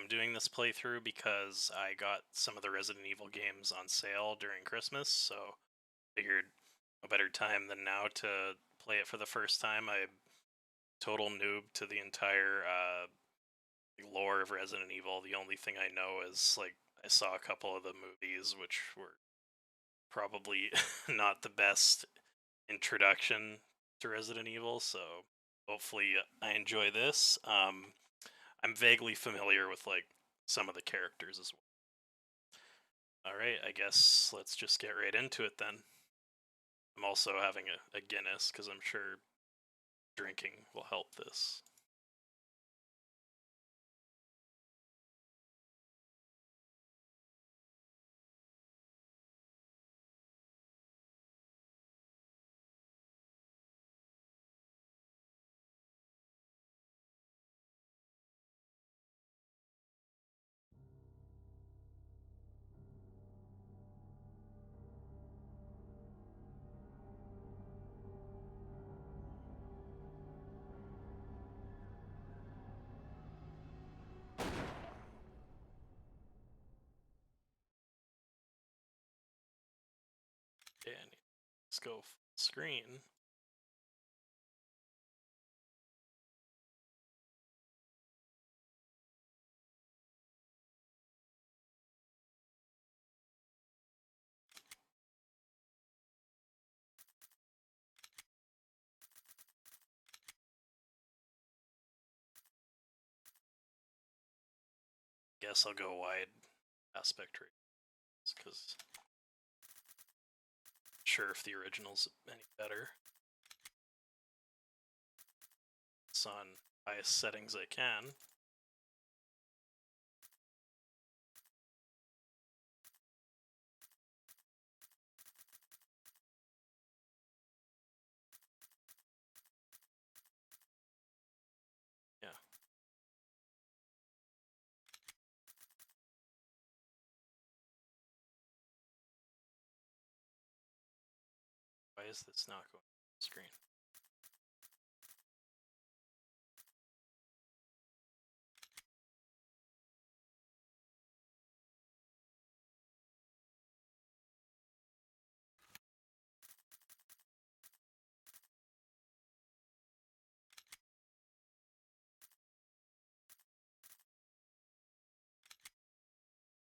doing this playthrough because I got some of the Resident Evil games on sale during Christmas, so figured no better time than now to play it for the first time. I'm total noob to the entire lore of Resident Evil. The only thing I know is like I saw a couple of the movies, which were probably not the best introduction to Resident Evil. So hopefully I enjoy this. I'm vaguely familiar with like some of the characters as well. All right, I guess let's just get right into it then. I'm also having a Guinness because I'm sure drinking will help this. And let's go full screen. Guess I'll go wide aspect rate because sure if the original's any better. It's on highest settings I can. Yeah. Why is this not going on the screen?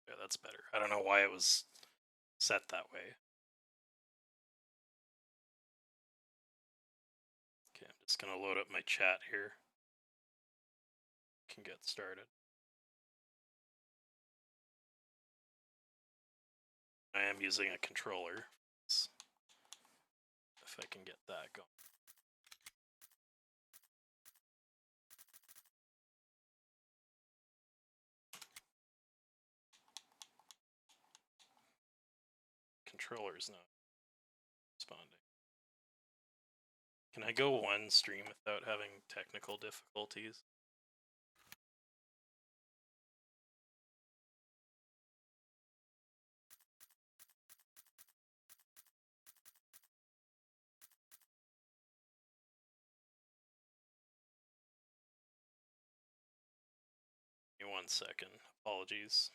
Yeah, that's better. I don't know why it was set that way. Okay, I'm just gonna load up my chat here. Can get started. I am using a controller. If I can get that going. Controller's not responding. Can I go one stream without having technical difficulties? Give me 1 second. Apologies.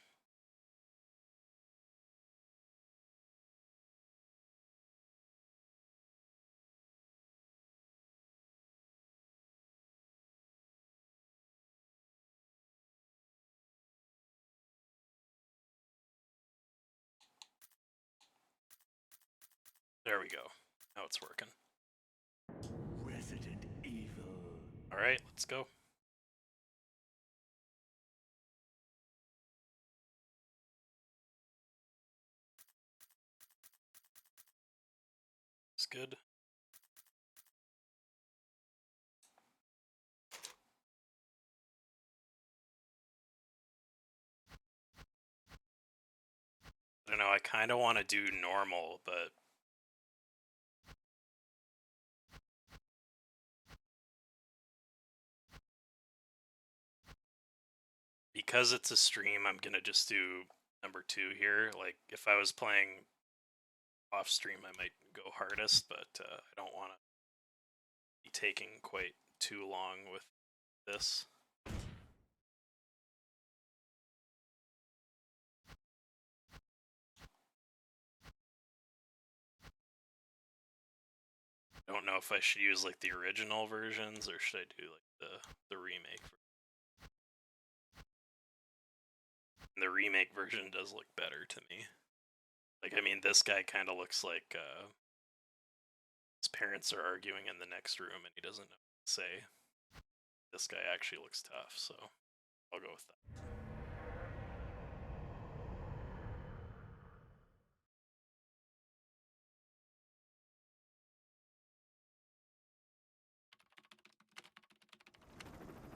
There we go. Now it's working. Resident Evil. All right, let's go. It's good. I don't know. I kind of want to do normal, but because it's a stream, I'm gonna just do number 2 here. Like if I was playing off stream, I might go hardest, but I don't want to be taking quite too long with this. I don't know if I should use like the original versions or should I do like the remake. And the remake version does look better to me. Like, I mean, this guy kind of looks like his parents are arguing in the next room and he doesn't know what to say. This guy actually looks tough, so I'll go with that.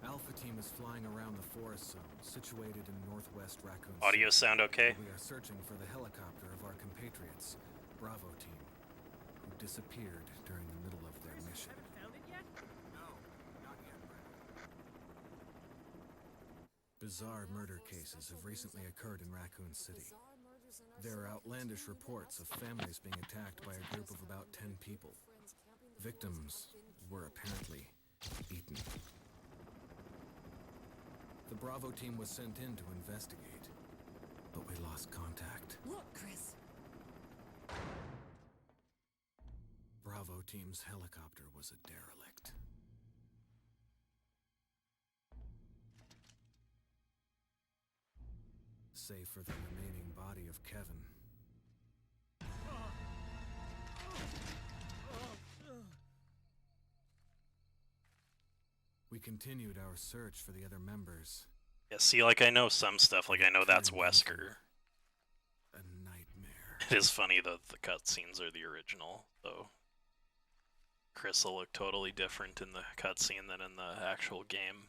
Alpha team is flying around the forest zone, situated in northwest Raccoon City. Audio sound okay? We are searching for the helicopter of our compatriots, Bravo team, who disappeared during the middle of their mission. Found it yet? No, not yet, Brad. Bizarre murder cases have recently occurred in Raccoon City. There are outlandish reports of families being attacked by a group of about 10 people. Victims were apparently eaten. The Bravo team was sent in to investigate, but we lost contact. Look, Chris. Bravo team's helicopter was a derelict. Save for the remaining body of Kevin. We continued our search for the other members. Yeah, see, like, I know some stuff. Like, I know that's Wesker. A nightmare. It is funny that the cutscenes are the original, though. Chris will look totally different in the cutscene than in the actual game.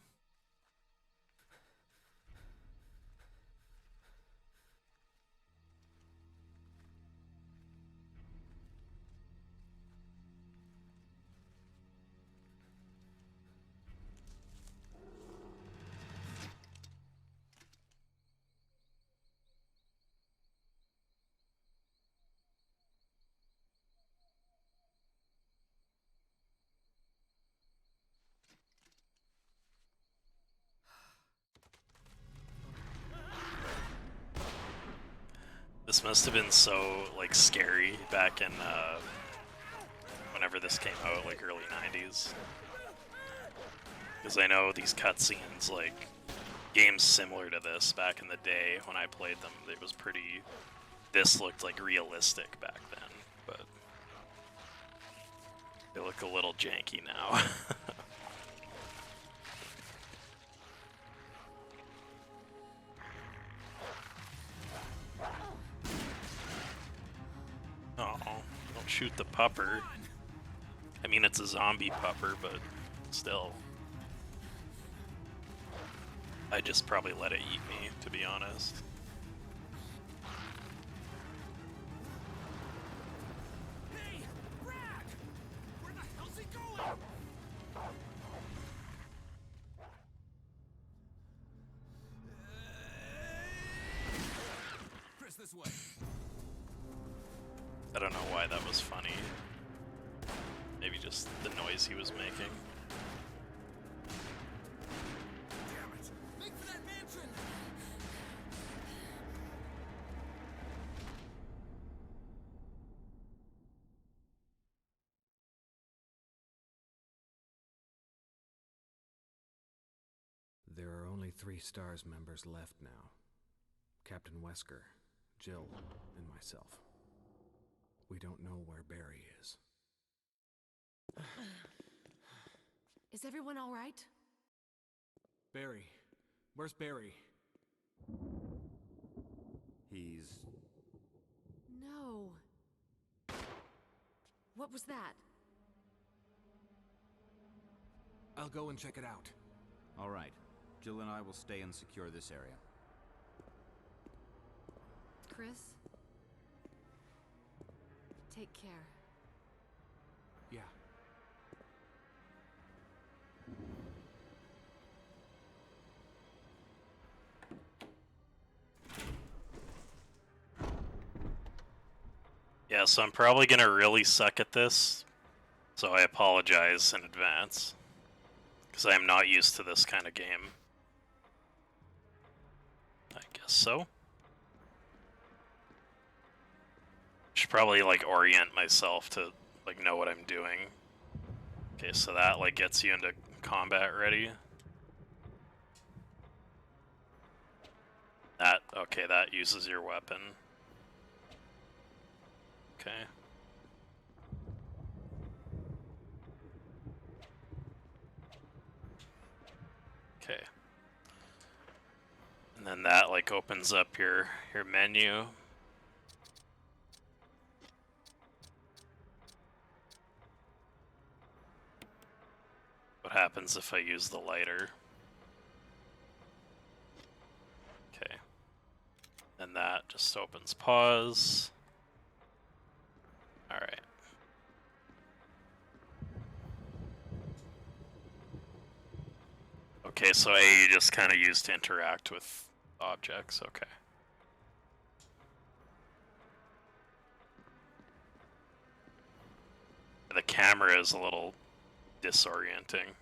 This must have been so, like, scary back in, whenever this came out, like, early 90s. Because I know these cutscenes, like, games similar to this back in the day when I played them, it was pretty... This looked, like, realistic back then, but... They look a little janky now. Oh, don't shoot the pupper. I mean, it's a zombie pupper, but still. I just probably let it eat me, to be honest. Hey, Brad! Where the hell's he going? Chris, this way. I don't know why that was funny. Maybe just the noise he was making. Damn it! Make for that mansion! There are only 3 STARS members left now. Captain Wesker, Jill, and myself. We don't know where Barry is. Is everyone all right? Barry. Where's Barry? He's... No. What was that? I'll go and check it out. All right. Jill and I will stay and secure this area. Chris? Take care. Yeah. Yeah, so I'm probably gonna really suck at this, so I apologize in advance. Because I am not used to this kind of game. I guess so. Should probably, like, orient myself to, like, know what I'm doing Okay, so that like gets you into combat ready. Okay, that uses your weapon. Okay. Okay. And then that like opens up your menu. What happens if I use the lighter? Okay. And that just opens pause. Alright. Okay, so A you just kind of use to interact with objects, okay. The camera is a little disorienting.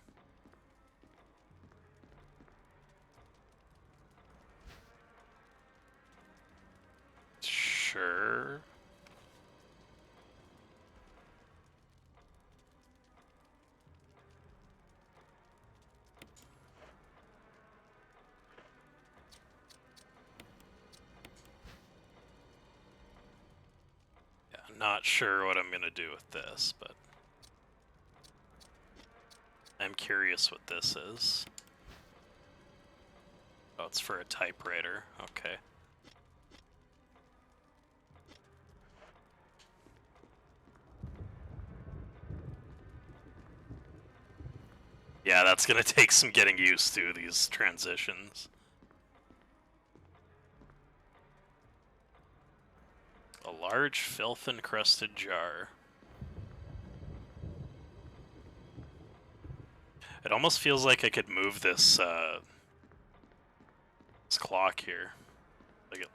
Sure. Yeah, not sure what I'm gonna do with this, but I'm curious what this is. Oh, it's for a typewriter. Okay. Yeah, that's gonna take some getting used to, these transitions. A large filth-encrusted jar. It almost feels like I could move this, this clock here. Like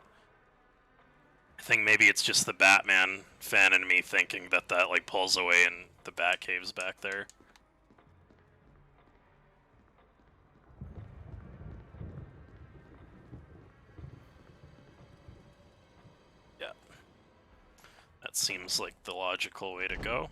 I think maybe it's just the Batman fan in me thinking that that like pulls away and the Batcave's back there. Yeah. That seems like the logical way to go.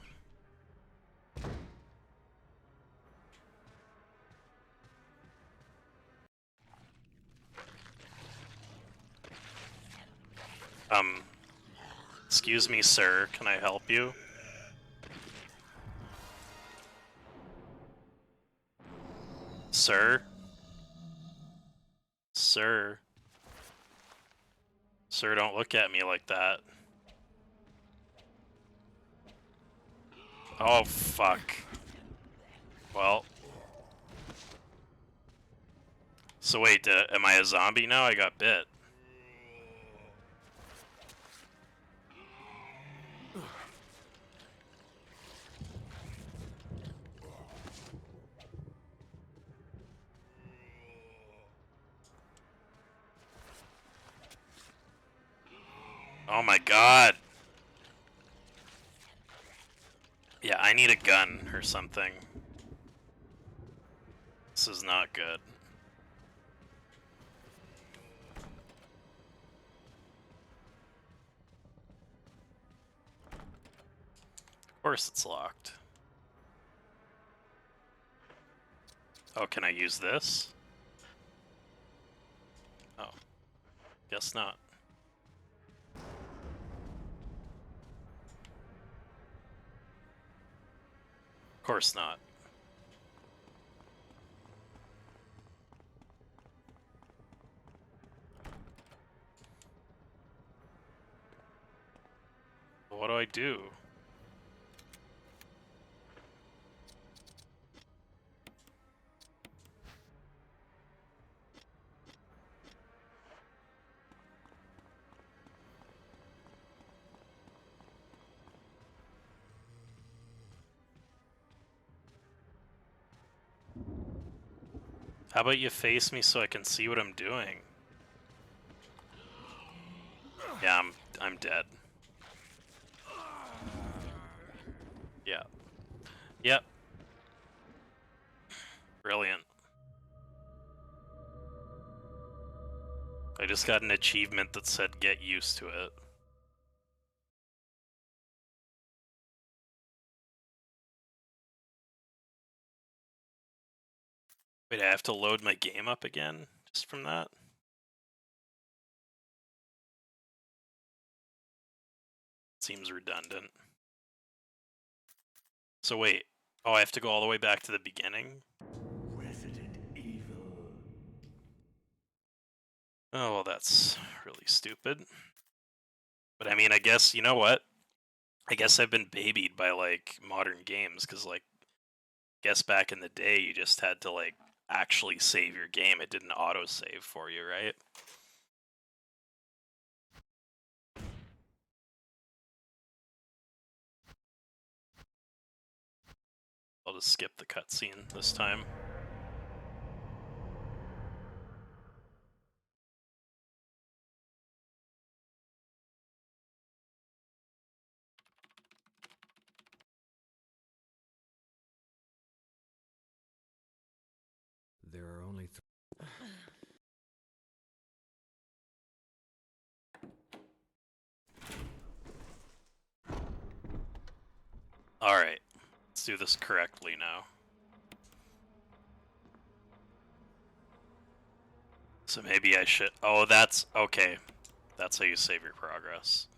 Excuse me, sir, can I help you? Sir? Sir? Sir, don't look at me like that. Oh, fuck. Well. So wait, am I a zombie now? I got bit. Oh my god. Yeah, I need a gun or something. This is not good. Of course it's locked. Oh, can I use this? Oh. Guess not. Of course not. What do I do? How about you face me so I can see what I'm doing? Yeah, I'm dead. Yeah. Yep. Brilliant. I just got an achievement that said get used to it. Wait, I have to load my game up again just from that? Seems redundant. So wait. Oh, I have to go all the way back to the beginning? Resident Evil. Oh, well, that's really stupid. But I mean, I guess, you know what? I guess I've been babied by, like, modern games, because, like, guess back in the day, you just had to, like, actually save your game. It didn't auto-save for you, right? I'll just skip the cutscene this time. There are only Alright, let's do this correctly now. So maybe I should... Oh, that's... Okay. That's how you save your progress.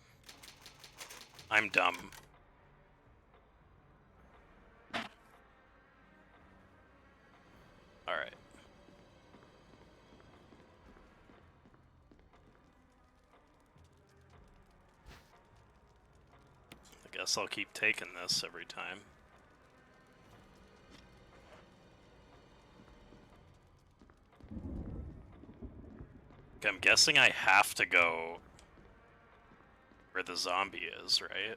I'm dumb. Alright. I guess I'll keep taking this every time. Okay, I'm guessing I have to go where the zombie is, right?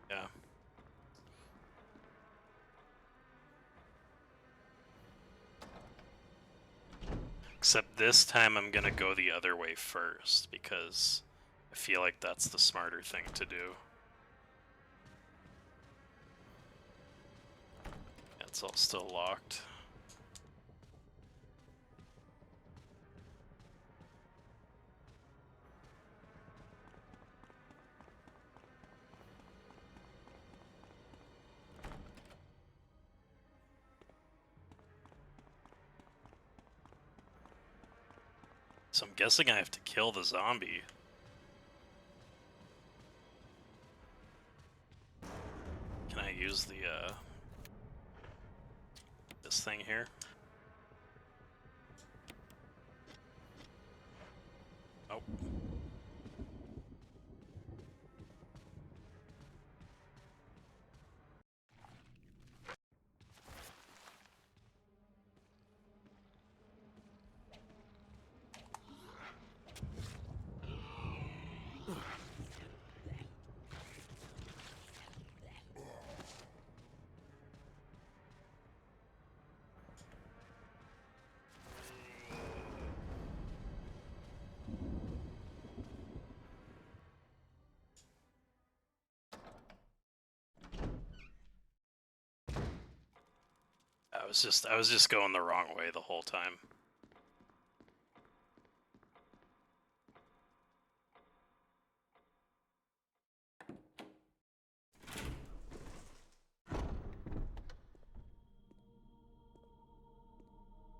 Yeah. Except this time I'm gonna go the other way first, because I feel like that's the smarter thing to do. Yeah, it's all still locked. So I'm guessing I have to kill the zombie. Can I use the, this thing here? Nope. I was just going the wrong way the whole time.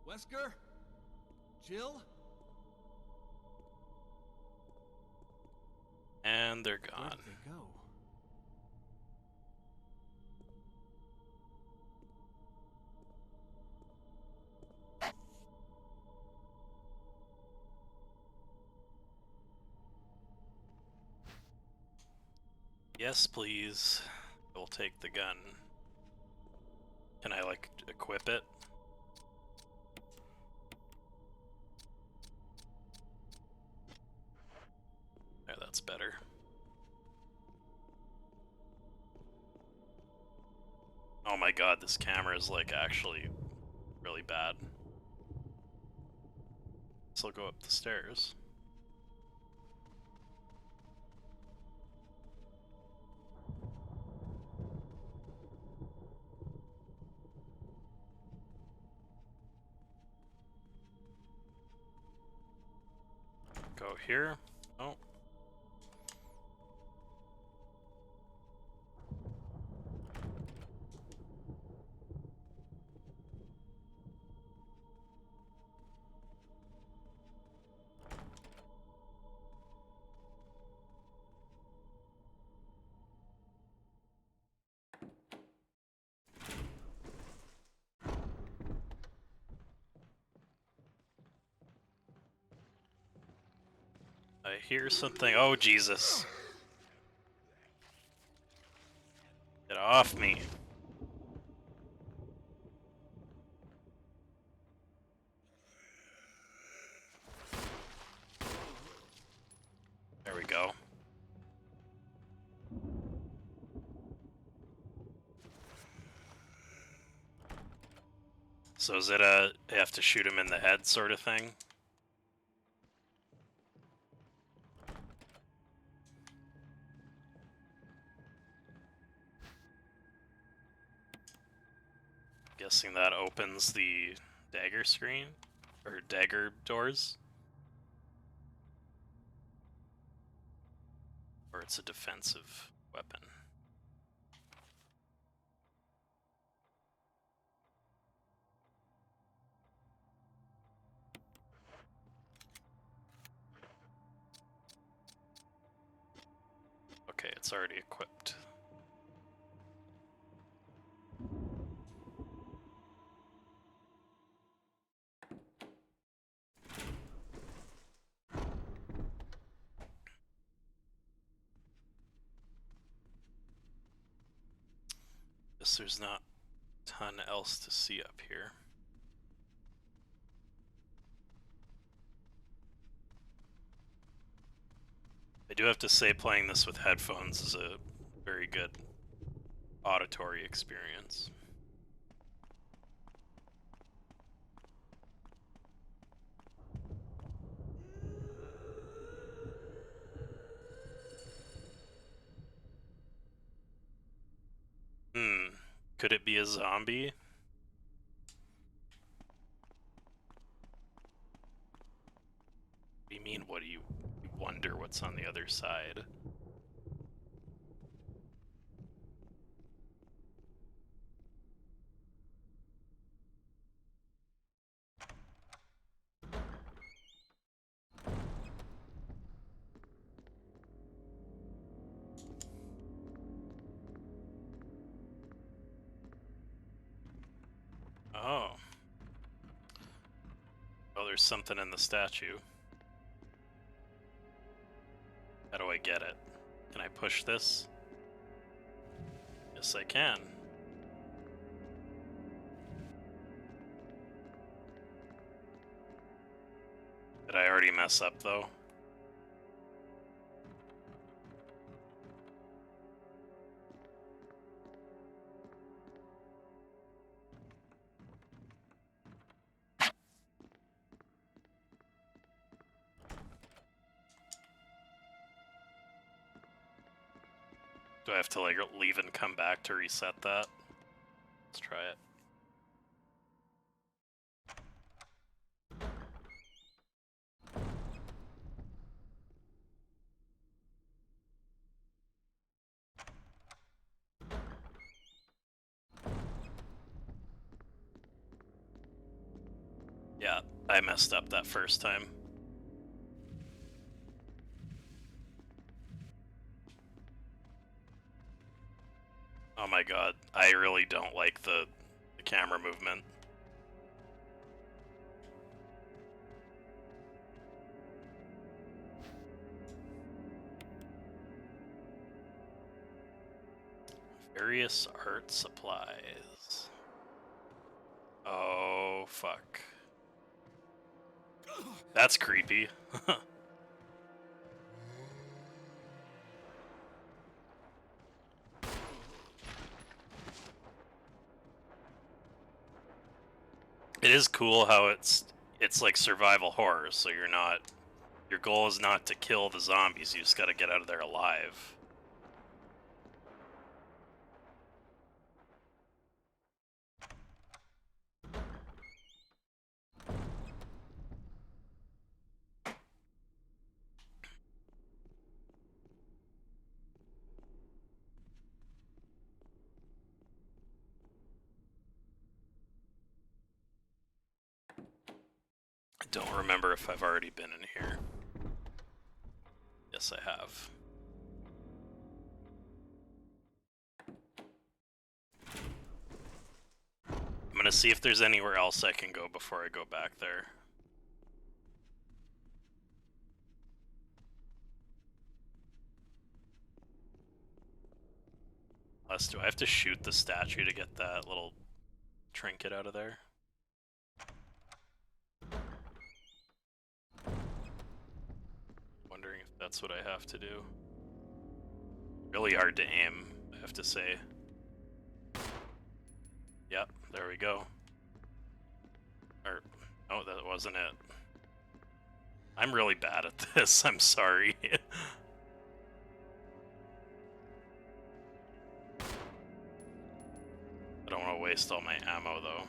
Wesker? Jill? And they're Where gone. did they go? Yes, please. We'll take the gun. Can I, like, equip it? Yeah, that's better. Oh my god, this camera is, like, actually really bad. So I'll go up the stairs. Go here. Oh. I hear something. Oh, Jesus. Get off me. There we go. So is it a you have to shoot him in the head sort of thing? Guessing that opens the dagger screen? Or dagger doors? Or it's a defensive weapon. Okay, it's already equipped. Guess there's not a ton else to see up here. I do have to say playing this with headphones is a very good auditory experience. Could it be a zombie? What do you mean, what do you wonder what's on the other side? Oh. Oh, there's something in the statue. How do I get it? Can I push this? Yes, I can. Did I already mess up, though? Do I have to, like, leave and come back to reset that? Let's try it. Yeah, I messed up that first time. Oh my god, I really don't like the camera movement. Various art supplies. Oh, fuck. That's creepy. It is cool how it's like survival horror, so you're not, your goal is not to kill the zombies, you just gotta get out of there alive. I don't remember if I've already been in here. Yes, I have. I'm gonna see if there's anywhere else I can go before I go back there. Unless, do I have to shoot the statue to get that little trinket out of there? Wondering if that's what I have to do. Really hard to aim, I have to say. Yep, there we go. Or, oh, that wasn't it. I'm really bad at this, I'm sorry. I don't want to waste all my ammo, though.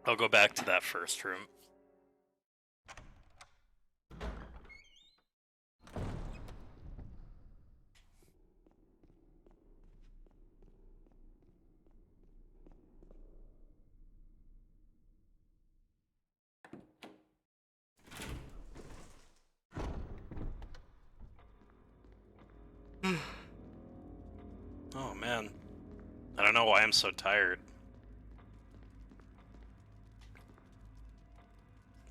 I'll go back to that first room. Oh man, I don't know why I'm so tired.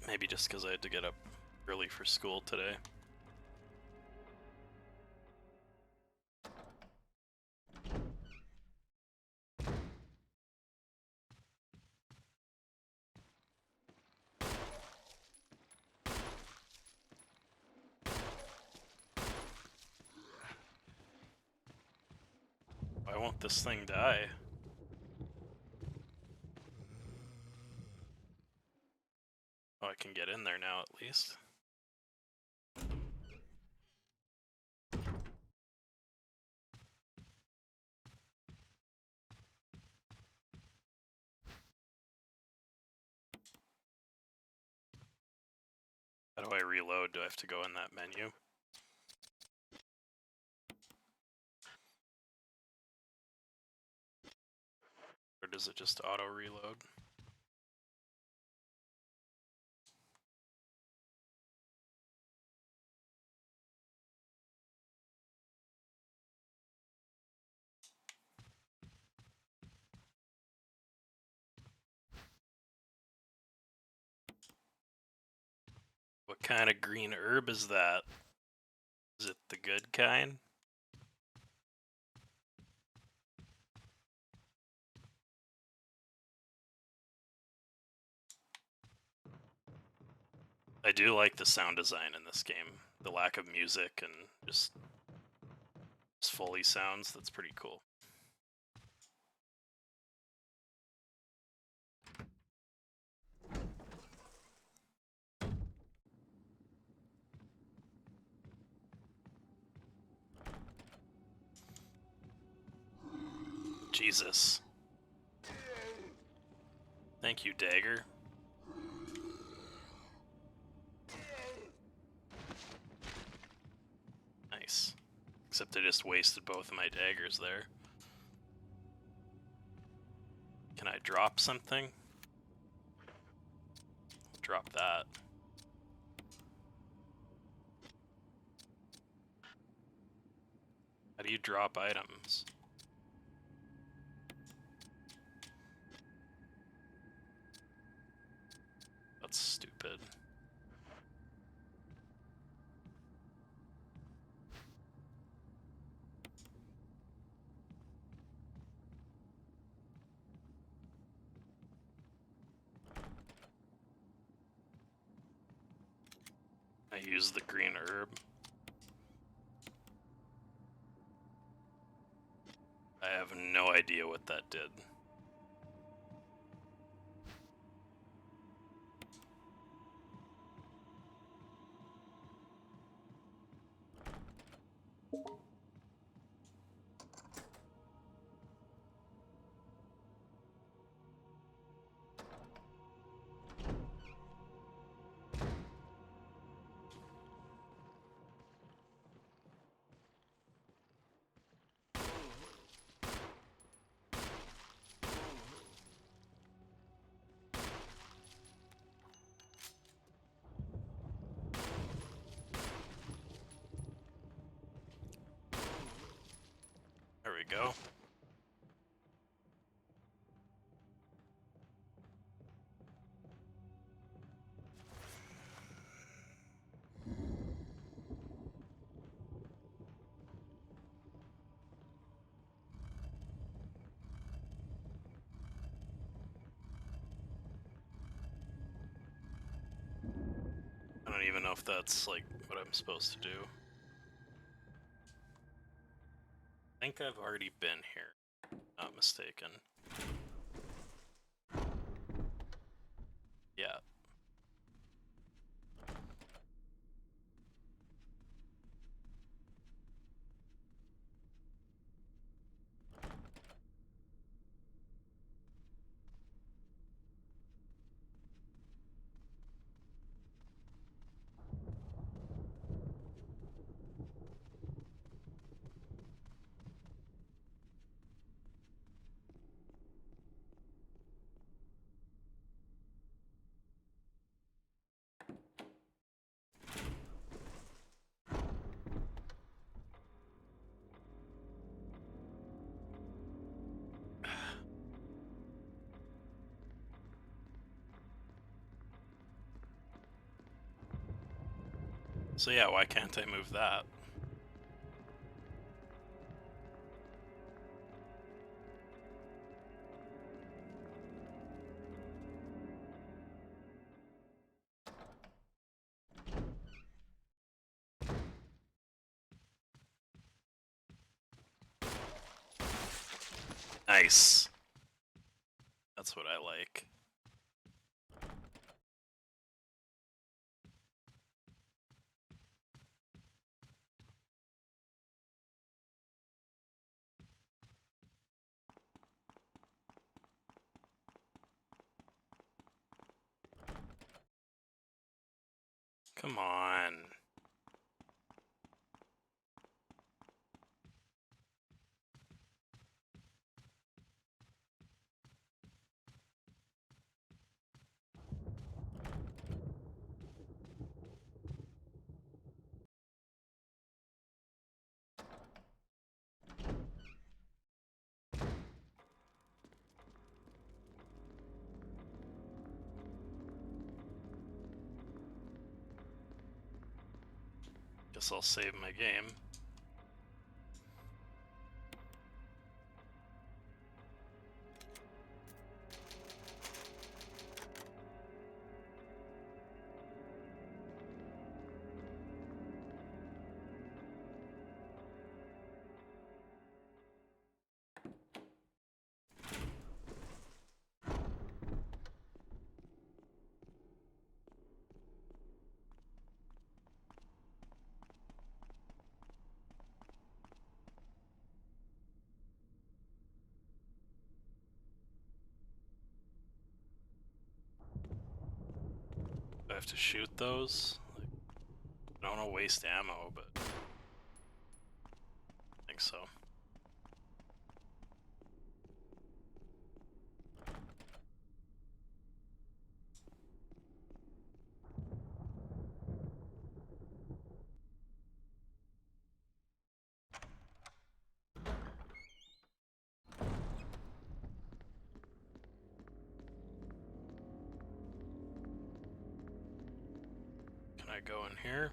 Maybe just because I had to get up early for school today. Why won't this thing die? Oh, I can get in there now at least. How do I reload? Do I have to go in that menu? Or does it just auto reload? What kind of green herb is that? Is it the good kind? I do like the sound design in this game. The lack of music and just Foley sounds, that's pretty cool. Jesus. Thank you, dagger. Nice. Except I just wasted both of my daggers there. Can I drop something? Drop that. How do you drop items? That's stupid. I use the green herb. I have no idea what that did. don't even know if that's like what I'm supposed to do. I think I've already been here, not mistaken. Yeah. So yeah, why can't I move that? Nice. That's what I like. Come on. Guess I'll save my game. Do I have to shoot those? Like, I don't want to waste ammo, but I think so. Can I go in here?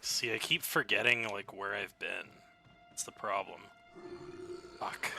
See, I keep forgetting like where I've been. That's the problem. Fuck.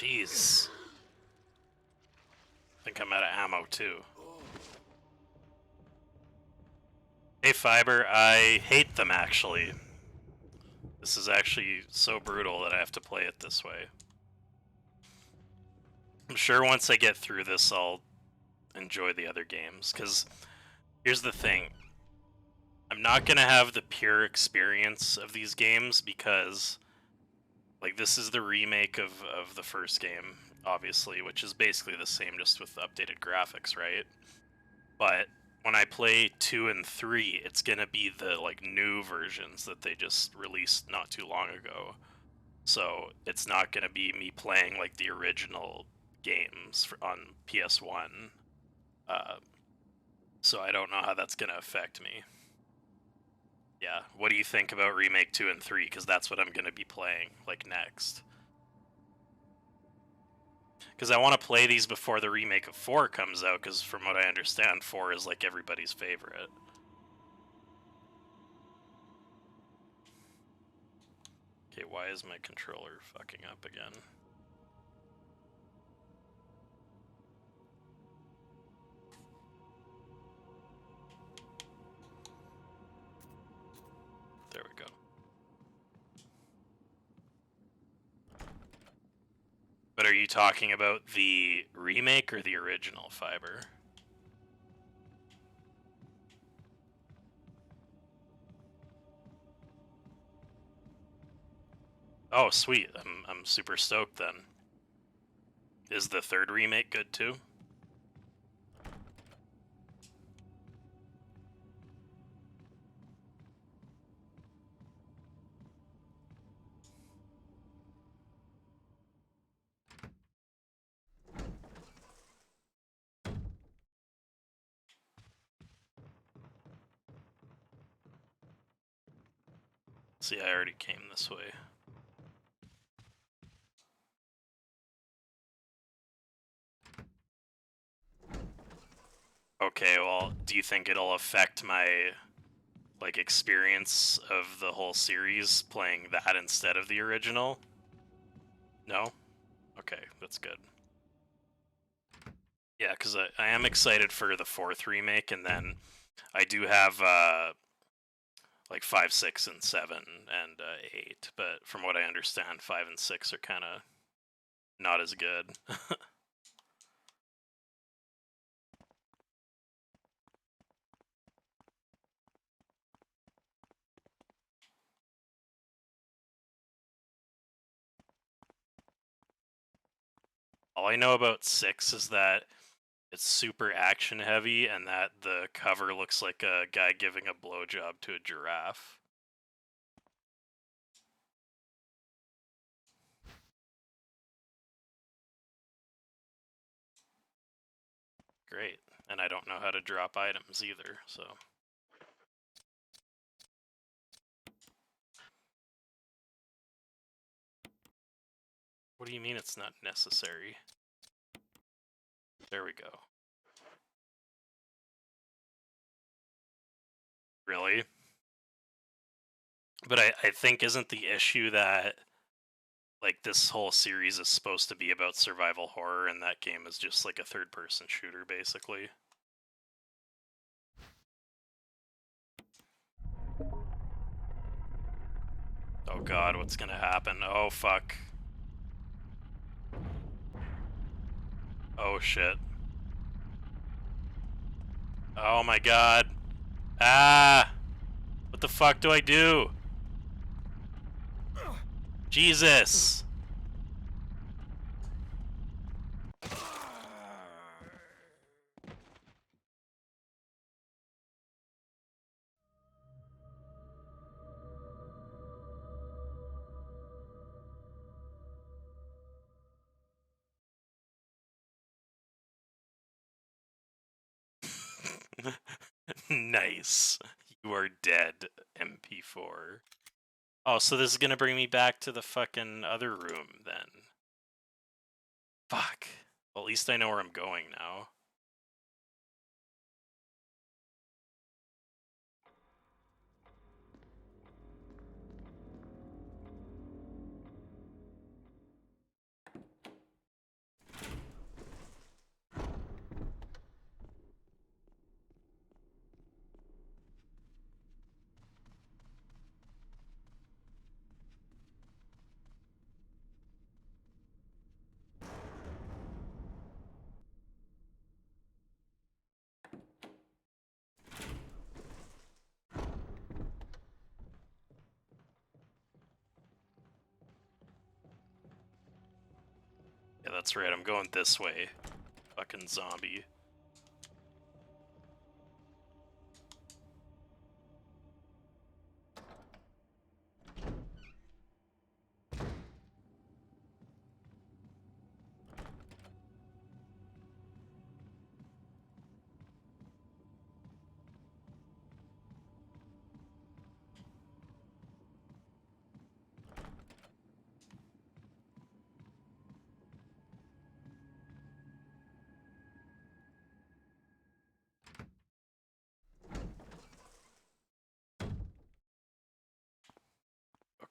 Jeez. I think I'm out of ammo too. Hey Fiber, I hate them actually. This is actually so brutal that I have to play it this way. I'm sure once I get through this I'll enjoy the other games, because here's the thing. I'm not gonna have the pure experience of these games because, like, this is the remake of the first game, obviously, which is basically the same just with updated graphics, right? But when I play 2 and 3, it's gonna be the, like, new versions that they just released not too long ago. So it's not gonna be me playing, like, the original games on PS1. So I don't know how that's gonna affect me. Yeah, what do you think about Remake 2 and 3? Because that's what I'm gonna be playing, like, next. Because I want to play these before the remake of 4 comes out, because from what I understand, 4 is, like, everybody's favorite. Okay, why is my controller fucking up again? There we go. But are you talking about the remake or the original Fiber? Oh, sweet. I'm super stoked then. Is the third remake good too? See, I already came this way. Okay, well, do you think it'll affect my, like, experience of the whole series playing that instead of the original? No? Okay, that's good. Yeah, because I am excited for the 4th remake, and then I do have like 5, 6, and 7, and 8. But from what I understand, 5 and 6 are kind of not as good. All I know about 6 is that it's super action heavy, and that the cover looks like a guy giving a blowjob to a giraffe. Great. And I don't know how to drop items either, so. What do you mean it's not necessary? There we go. Really? But I think isn't the issue that, like, this whole series is supposed to be about survival horror, and that game is just like a third-person shooter, basically? Oh god, what's gonna happen? Oh fuck. Oh shit. Oh my god. Ah! What the fuck do I do? Jesus! Nice. You are dead, MP4. Oh, so this is gonna bring me back to the fucking other room, then. Fuck. Well, at least I know where I'm going now. that's right. I'm going this way. Fucking zombie.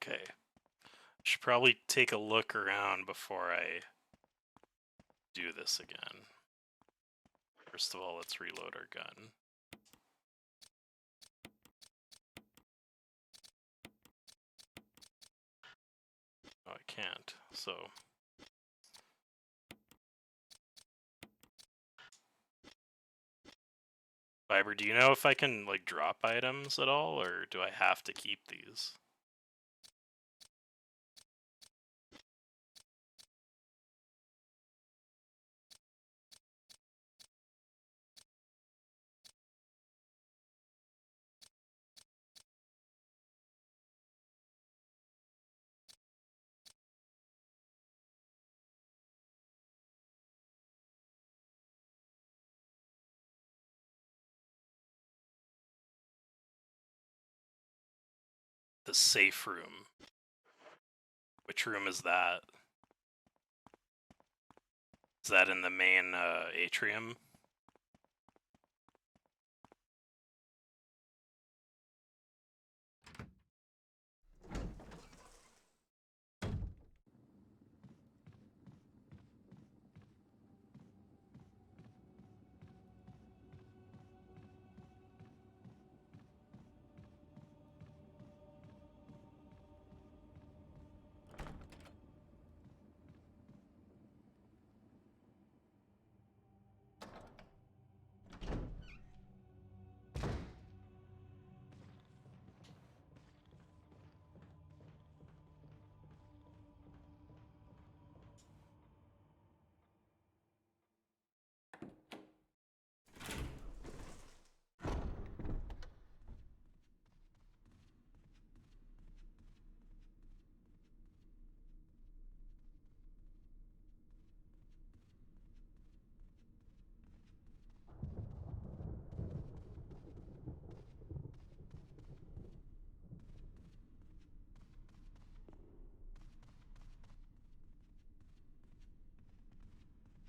Okay. Should probably take a look around before I do this again. First of all, let's reload our gun. Oh, I can't, so... Fiber, do you know if I can, like, drop items at all, or do I have to keep these? The safe room. Which room is that? Is that in the main atrium?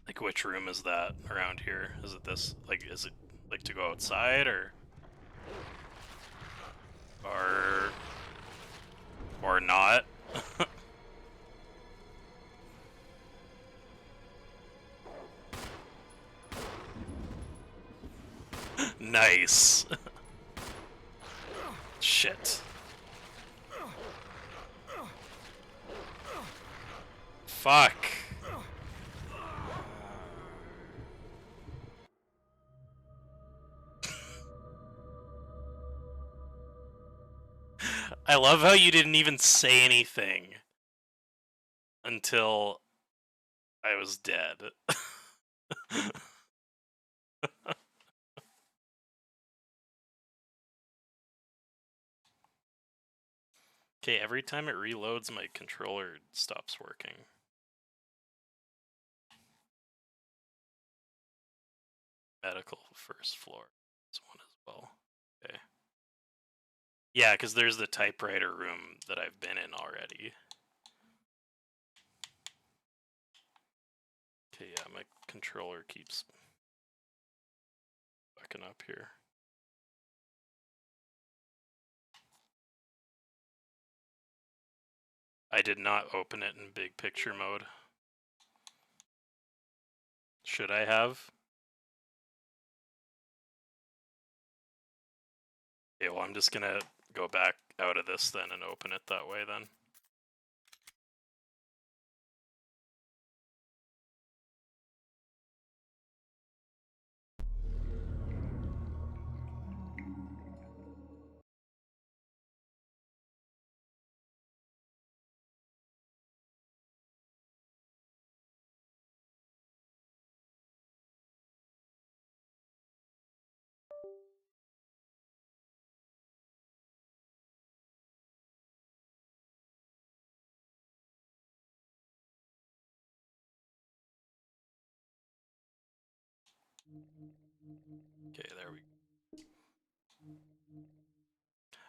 Like, which room is that around here? Is it this? Like, is it, like, to go outside, or... Or not? Nice. Shit. Fuck. I love how you didn't even say anything until I was dead. Okay, every time it reloads, my controller stops working. Medical first floor. This one as well. Okay. Yeah, because there's the typewriter room that I've been in already. Okay, yeah, my controller keeps fucking up here. I did not open it in big picture mode. Should I have? Okay, well, I'm just gonna go back out of this then and open it that way then. Okay, there we go.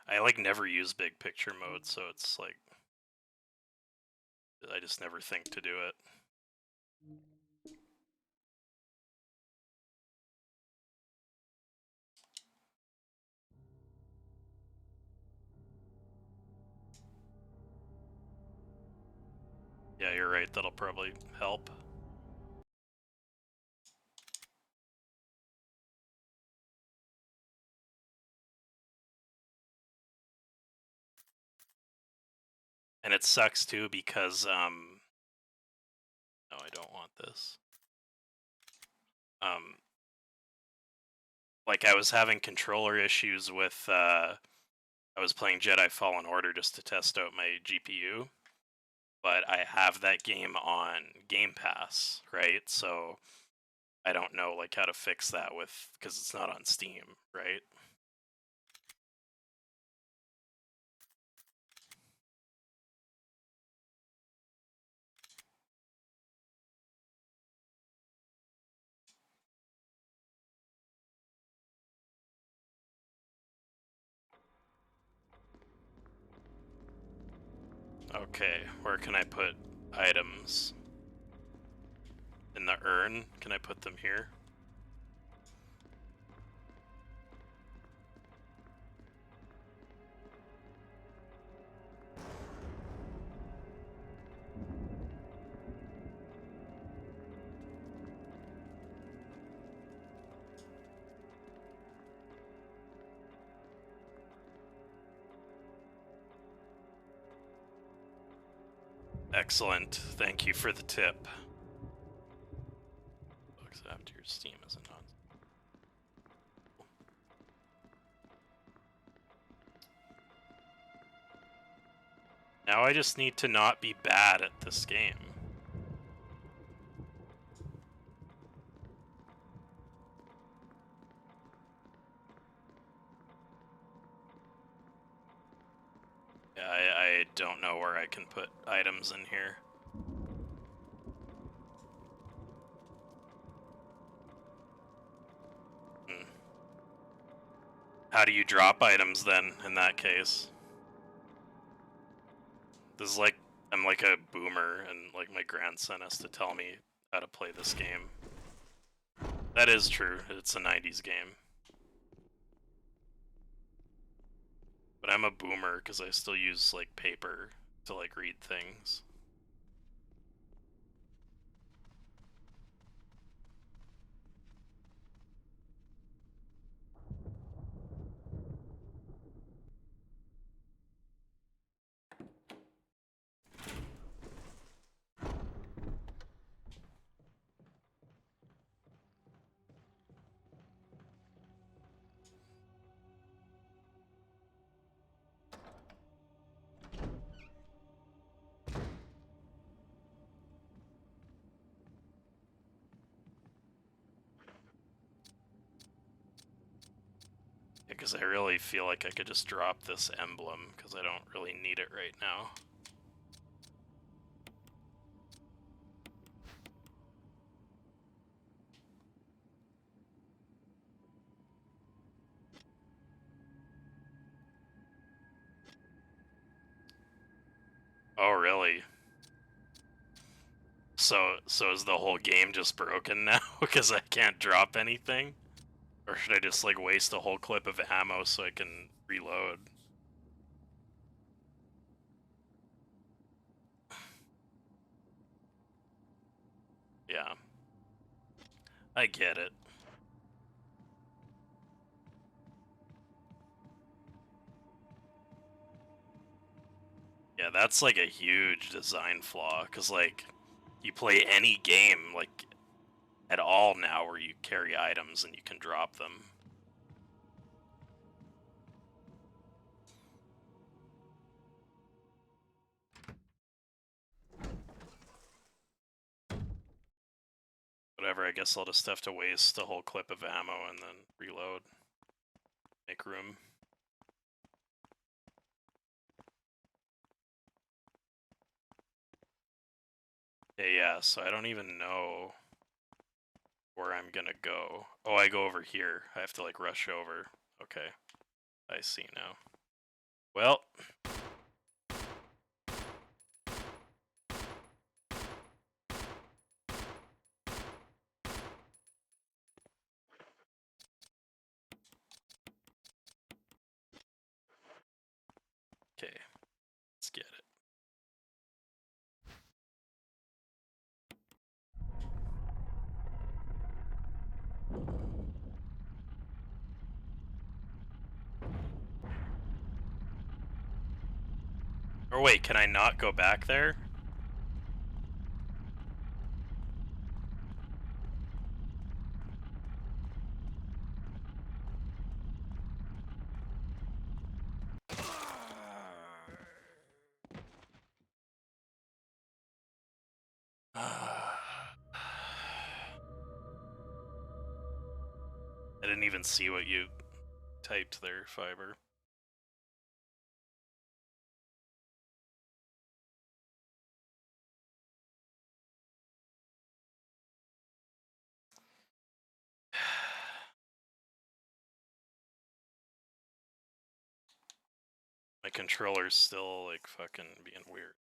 I like never use big picture mode, so it's like I just never think to do it. Yeah, you're right. That'll probably help. And it sucks too because no, I don't want this. Um like I was having controller issues with I was playing Jedi Fallen Order just to test out my GPU, but I have that game on Game Pass, right? So I don't know like how to fix that with because it's not on Steam, right? Okay, where can I put items? In the urn? Can I put them here? Excellent. Thank you for the tip. Books after your Steam is a non. Now I just need to not be bad at this game. Yeah, I don't know where I can put items in here. Hmm. How do you drop items then, in that case? This is like, I'm like a boomer, and like my grandson has to tell me how to play this game. That is true, it's a 90s game. But I'm a boomer because I still use like paper to like read things. Because I really feel like I could just drop this emblem, because I don't really need it right now. Oh, really? So is the whole game just broken now, because I can't drop anything? Or should I just, like, waste a whole clip of ammo so I can reload? Yeah. I get it. Yeah, that's like a huge design flaw, because like you play any game like at all now where you carry items and you can drop them. Whatever, I guess I'll just have to waste a whole clip of ammo and then reload. Make room. Yeah, so I don't even know where I'm gonna go? Oh, I go over here. I have to like rush over. Okay, I see now. Well. Okay, let's get it. Or wait, can I not go back there? I didn't even see what you typed there, Fiber. My controller's still like fucking being weird.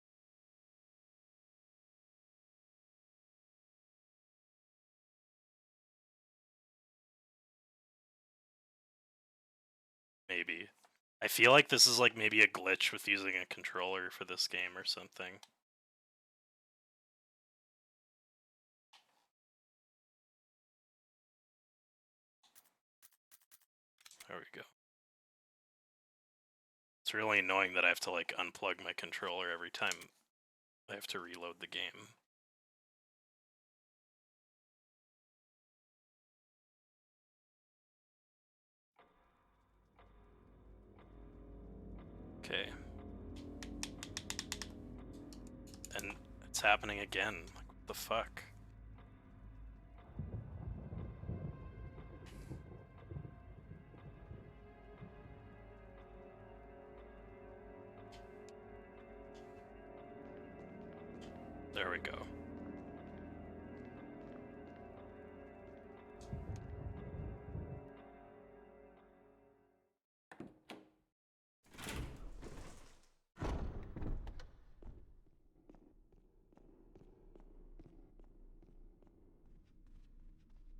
Maybe. I feel like this is like maybe a glitch with using a controller for this game or something. There we go. It's really annoying that I have to like unplug my controller every time I have to reload the game. Okay. And it's happening again. Like, what the fuck? There we go.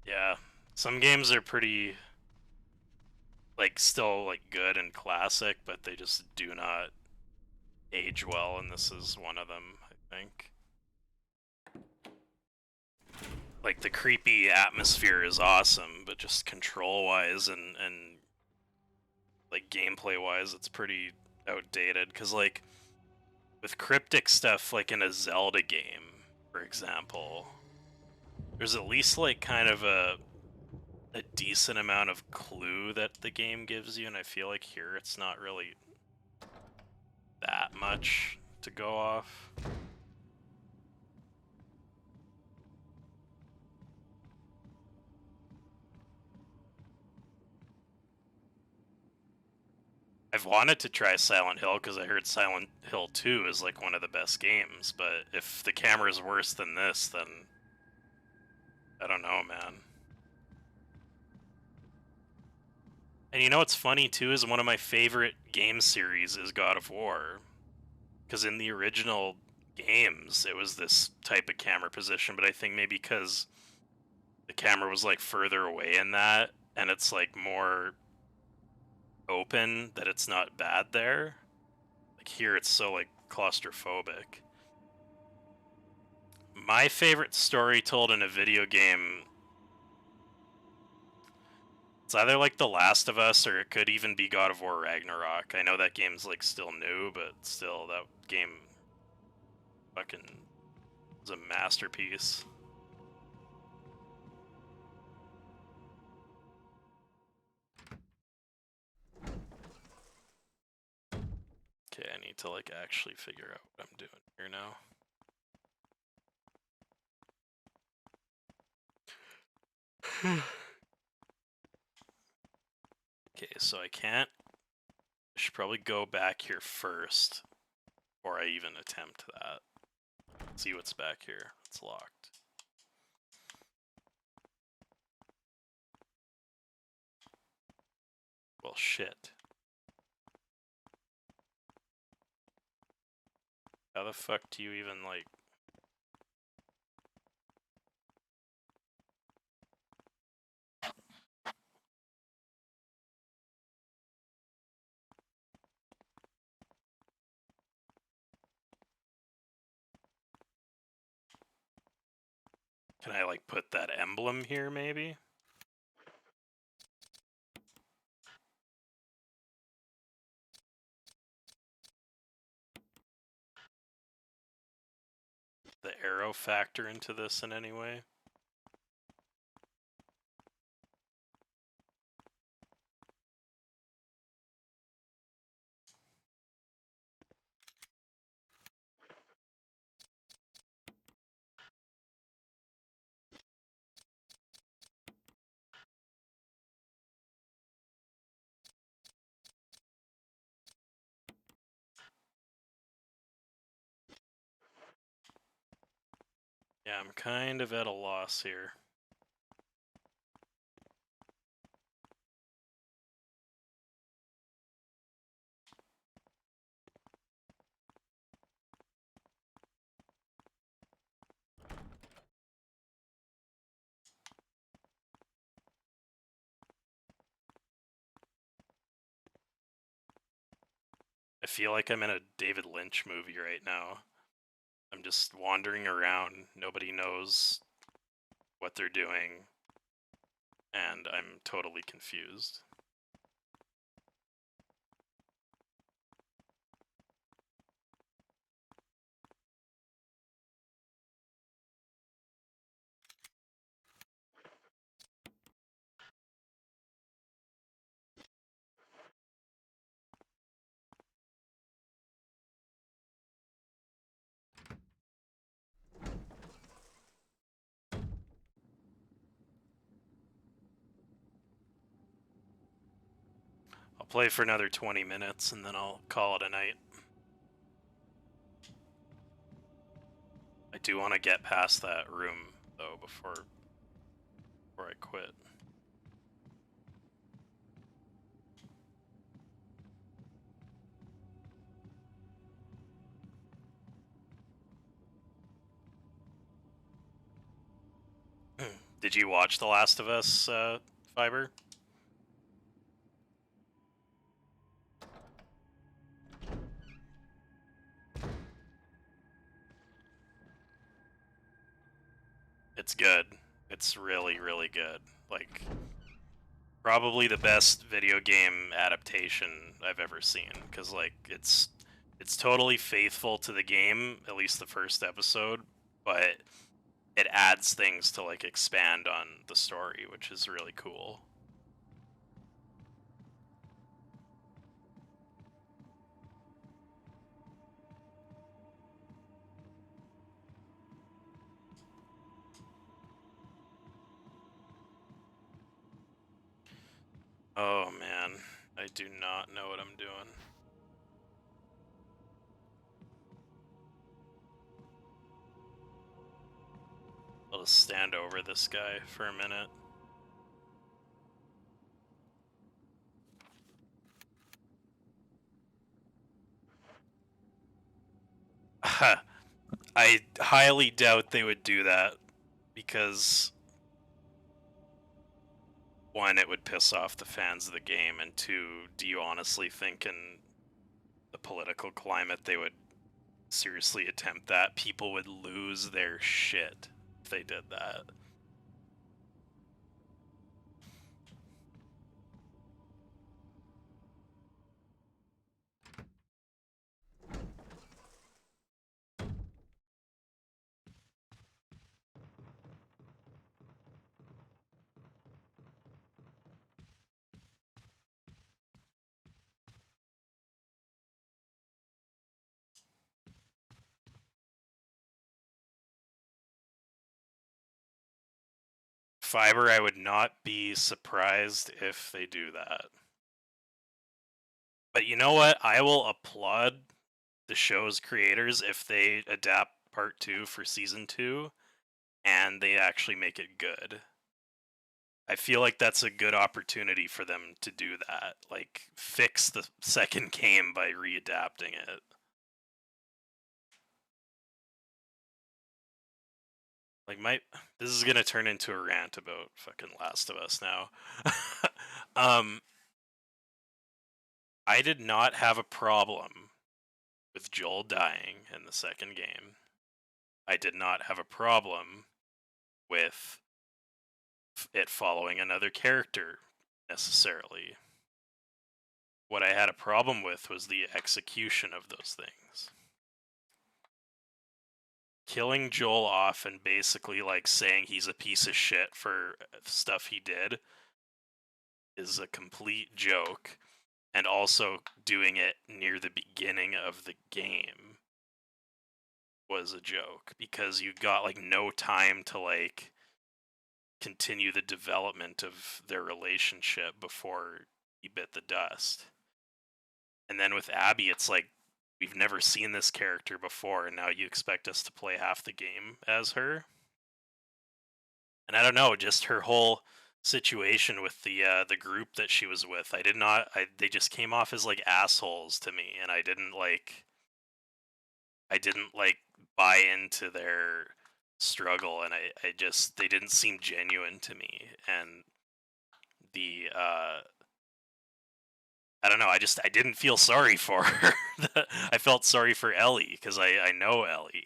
Yeah. Some games are pretty like still like good and classic, but they just do not age well, and this is one of them, I think. Like the creepy atmosphere is awesome, but just control wise and like gameplay wise it's pretty outdated, because like with cryptic stuff like in a Zelda game, for example, there's at least like kind of a decent amount of clue that the game gives you, and I feel like here it's not really that much to go off. I've wanted to try Silent Hill because I heard Silent Hill 2 is like one of the best games, but if the camera's worse than this, then I don't know, man. And you know what's funny too is one of my favorite game series is God of War. Because in the original games, it was this type of camera position, but I think maybe because the camera was like further away in that, and it's like more open, that it's not bad there. Like here, it's so like claustrophobic. My favorite story told in a video game, it's either like The Last of Us or it could even be God of War Ragnarok. I know that game's like still new, but still, that game fucking was a masterpiece. Okay, I need to like actually figure out what I'm doing here now. Okay, so I can't. I should probably go back here first before I even attempt that. Let's see what's back here. It's locked. Well, shit. How the fuck do you even, like... Can I, like, put that emblem here, maybe? The arrow factor into this in any way? Yeah, I'm kind of at a loss here. I feel like I'm in a David Lynch movie right now. I'm just wandering around, nobody knows what they're doing, and I'm totally confused. I'll play for another 20 minutes and then I'll call it a night. I do want to get past that room, though, before I quit. Did you watch The Last of Us, Fiber? It's good. It's really, really good. Like, probably the best video game adaptation I've ever seen, because, like, it's totally faithful to the game, at least the first episode, but it adds things to, like, expand on the story, which is really cool. Oh man, I do not know what I'm doing. I'll just stand over this guy for a minute. I highly doubt they would do that, because one, it would piss off the fans of the game, and two, do you honestly think in the political climate they would seriously attempt that? People would lose their shit if they did that. Fiber, I would not be surprised if they do that. But you know what? I will applaud the show's creators if they adapt part 2 for season 2 and they actually make it good. I feel like that's a good opportunity for them to do that. Like, fix the second game by readapting it. Like, this is gonna turn into a rant about fucking Last of Us now. um, I did not have a problem with Joel dying in the second game. I did not have a problem with it following another character necessarily. What I had a problem with was the execution of those things. Killing Joel off and basically like saying he's a piece of shit for stuff he did is a complete joke, and also doing it near the beginning of the game was a joke because you got like no time to like continue the development of their relationship before he bit the dust. And then with Abby, it's like we've never seen this character before, and now you expect us to play half the game as her. And I don't know, just her whole situation with the group that she was with. They just came off as like assholes to me, and I didn't like buy into their struggle, and I just they didn't seem genuine to me. And the I don't know, I didn't feel sorry for her. I felt sorry for Ellie because I know Ellie.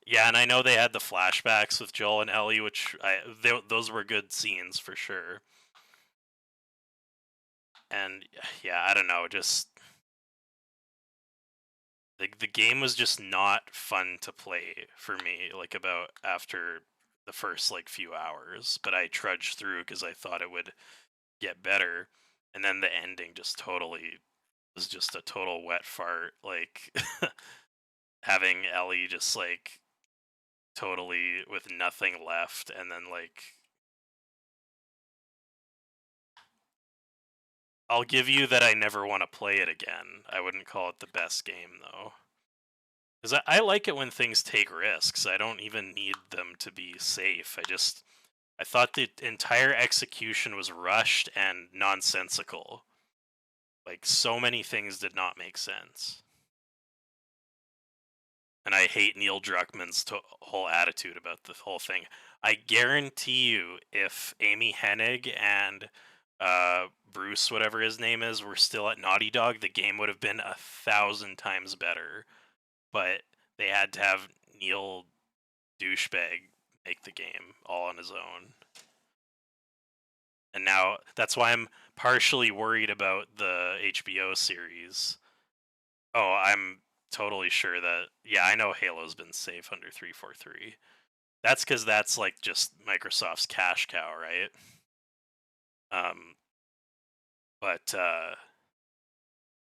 Yeah, and I know they had the flashbacks with Joel and Ellie, which those were good scenes for sure. And yeah, I don't know, just the game was just not fun to play for me. Like about after the first like few hours, but I trudged through because I thought it would get better, and then the ending just totally was just a total wet fart. Like having Ellie just like totally with nothing left, and then like I'll give you that I never want to play it again. I wouldn't call it the best game though. Because I like it when things take risks. I don't even need them to be safe. I thought the entire execution was rushed and nonsensical. Like so many things did not make sense. And I hate Neil Druckmann's whole attitude about the whole thing. I guarantee you, if Amy Hennig and Bruce, whatever his name is, were still at Naughty Dog, the game would have been 1,000 times better. But they had to have Neil douchebag make the game all on his own. And now that's why I'm partially worried about the HBO series. Oh, I'm totally sure that yeah, I know Halo's been safe under 343. That's because that's like just Microsoft's cash cow, right? Um, but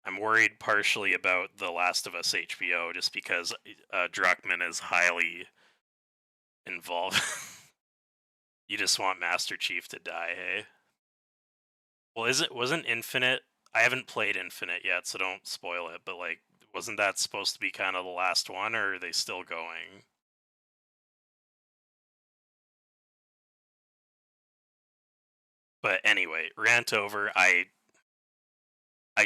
I'm worried partially about The Last of Us HBO just because Druckmann is highly involved. You just want Master Chief to die, hey? Well, wasn't Infinite? I haven't played Infinite yet, so don't spoil it. But like, wasn't that supposed to be kind of the last one, or are they still going? But anyway, rant over. I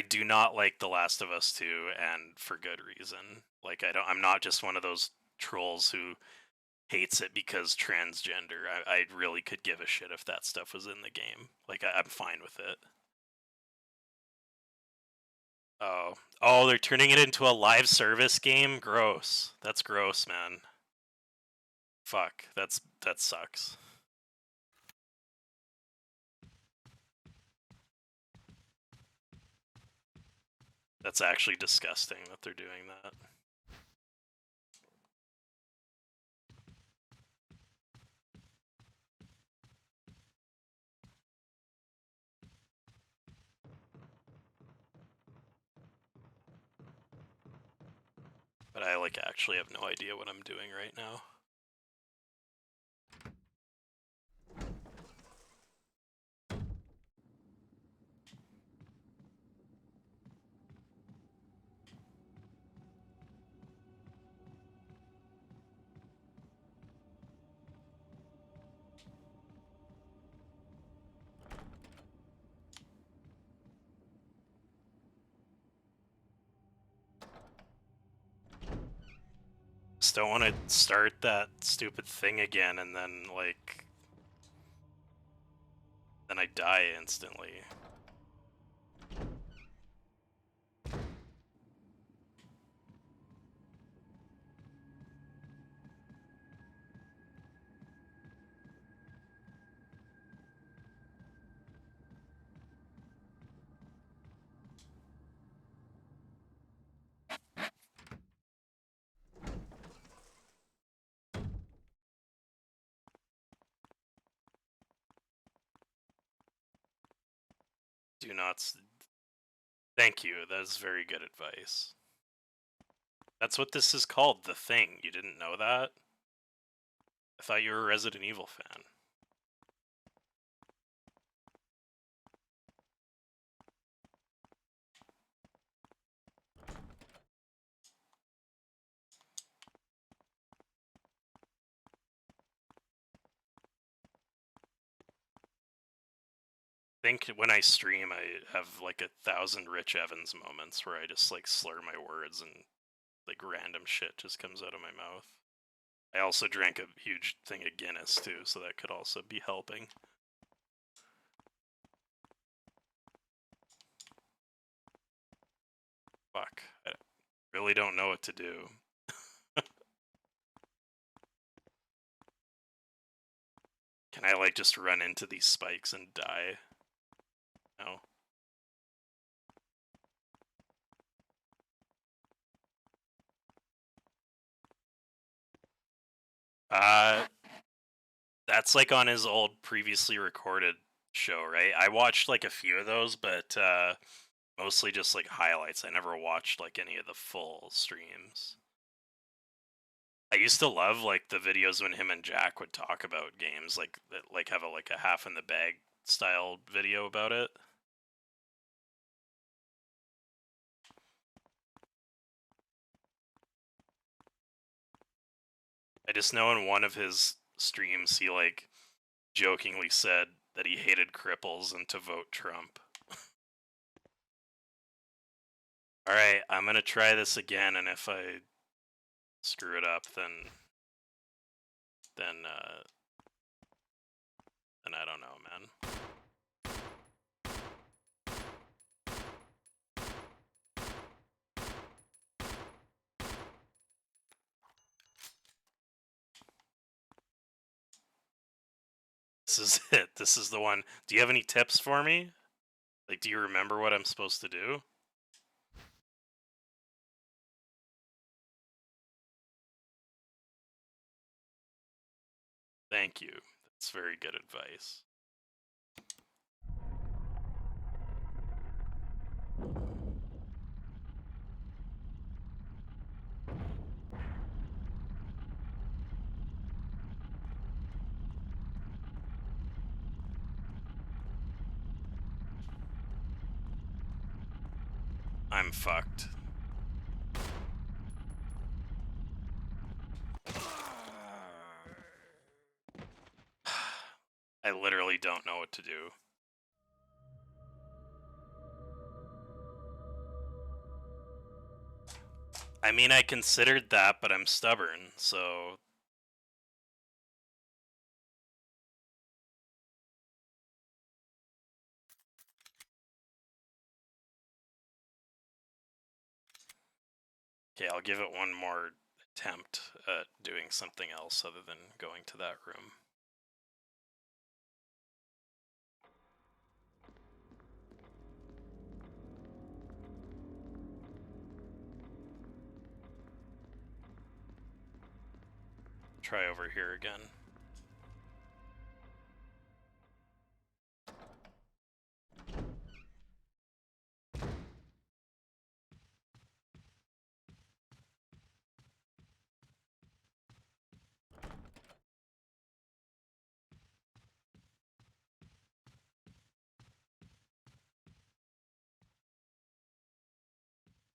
do not like The Last of Us 2, and for good reason. Like I'm not just one of those trolls who hates it because transgender. I really could give a shit if that stuff was in the game. Like I'm fine with it. Oh, they're turning it into a live service game. Gross. That's gross, man. Fuck. That sucks. That's actually disgusting that they're doing that. But I like actually have no idea what I'm doing right now. don't want to start that stupid thing again and then, like... Then I die instantly. Do not... Thank you, that is very good advice. That's what this is called, The Thing. You didn't know that? I thought you were a Resident Evil fan. I think when I stream, I have like 1,000 Rich Evans moments where I just like slur my words and like random shit just comes out of my mouth. I also drank a huge thing of Guinness too, so that could also be helping. Fuck. I really don't know what to do. Can I like just run into these spikes and die? No. That's like on his old previously recorded show, right? I watched like a few of those, but mostly just like highlights. I never watched like any of the full streams. I used to love like the videos when him and Jack would talk about games, like that, like have a half in the bag style video about it. I just know in one of his streams he like jokingly said that he hated cripples and to vote Trump. All right, I'm gonna try this again, and if I screw it up, then I don't know, man. This is it. This is the one. Do you have any tips for me? Like, do you remember what I'm supposed to do? Thank you. That's very good advice. I'm fucked. I literally don't know what to do. I mean, I considered that, but I'm stubborn, so... Okay, I'll give it one more attempt at doing something else other than going to that room. Try over here again.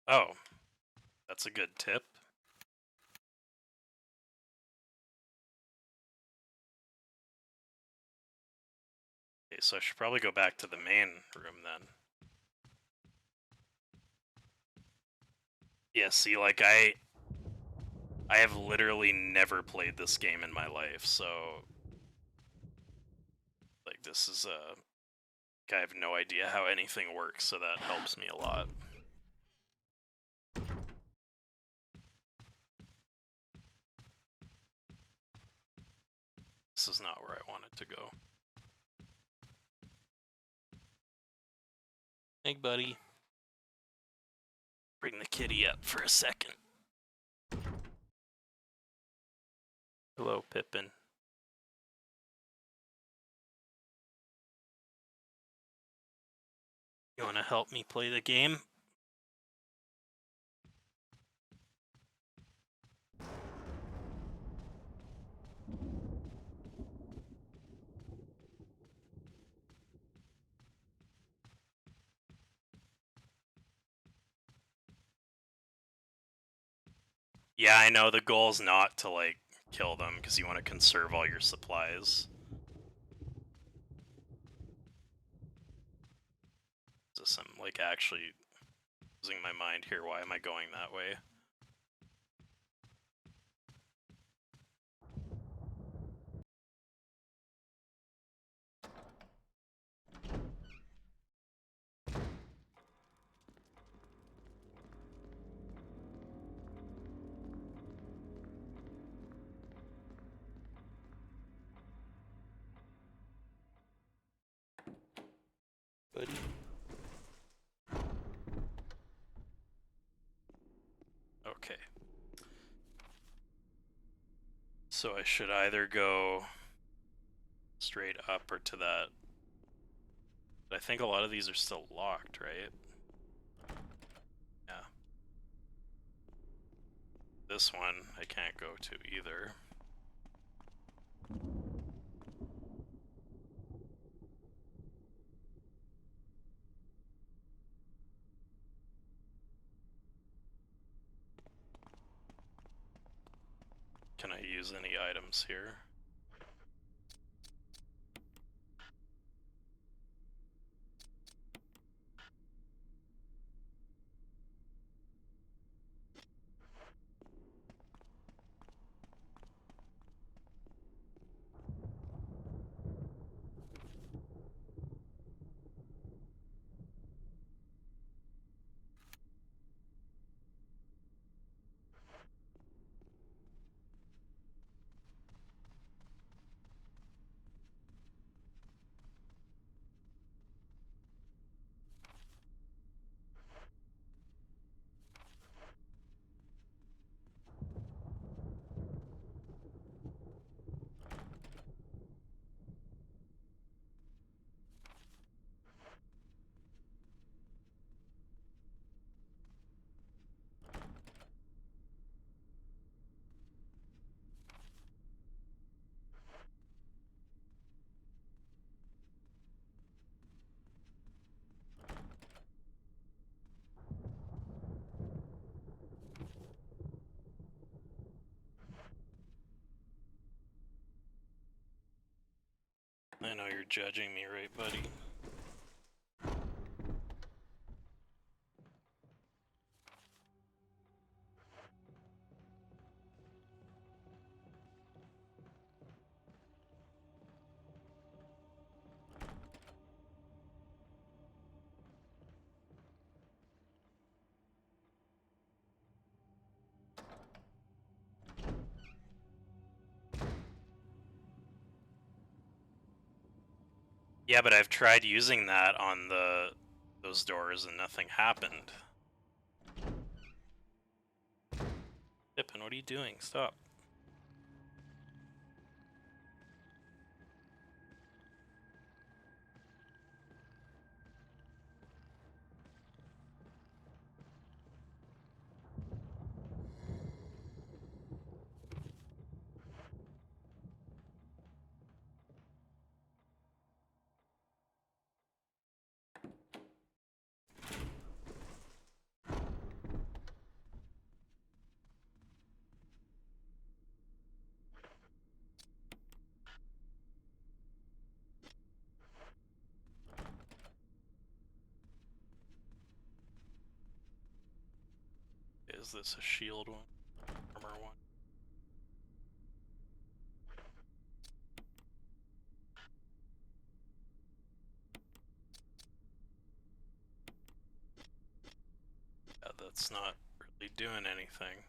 Oh, that's a good tip. Okay, so I should probably go back to the main room then. Yeah, see, like I have literally never played this game in my life, so like this is I have no idea how anything works, so that helps me a lot. This is not where I wanted to go. Hey, buddy. Bring the kitty up for a second. Hello, Pippin. You want to help me play the game? Yeah, I know the goal's not to like kill them because you want to conserve all your supplies. Just I'm like actually losing my mind here. Why am I going that way? Buddy. Okay. So I should either go straight up or to that. But I think a lot of these are still locked, right? Yeah. This one I can't go to either. Can I use any items here? I know you're judging me, right, buddy? Yeah, but I've tried using that on those doors and nothing happened. Pippin, what are you doing? Stop. Is this a shield one? Armor one? it's not really doing anything.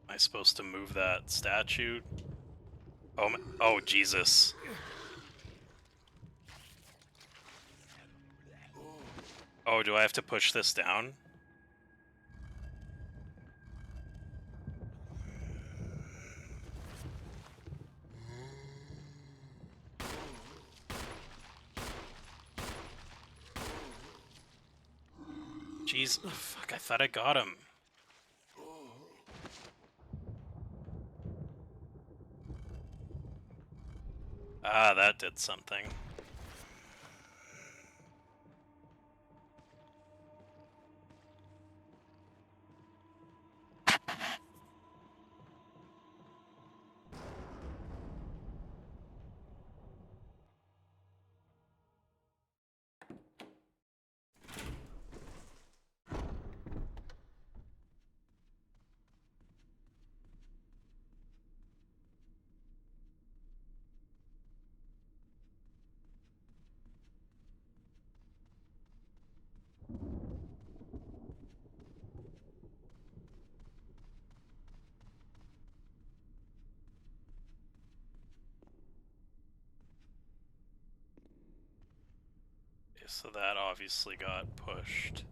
Am I supposed to move that statue? Oh, oh Jesus. Oh, do I have to push this down? Jeez, oh, fuck, I thought I got him. Ah, that did something. Okay, so that obviously got pushed.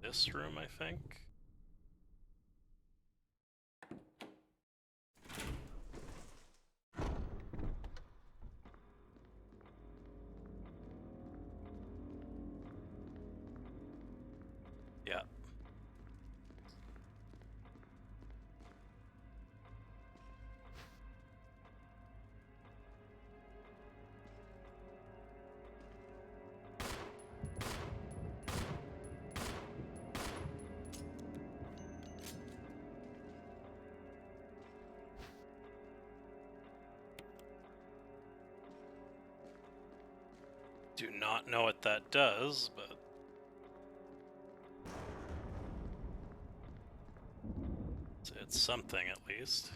This room, I think? Yeah. Do not know what that does, but it's something at least.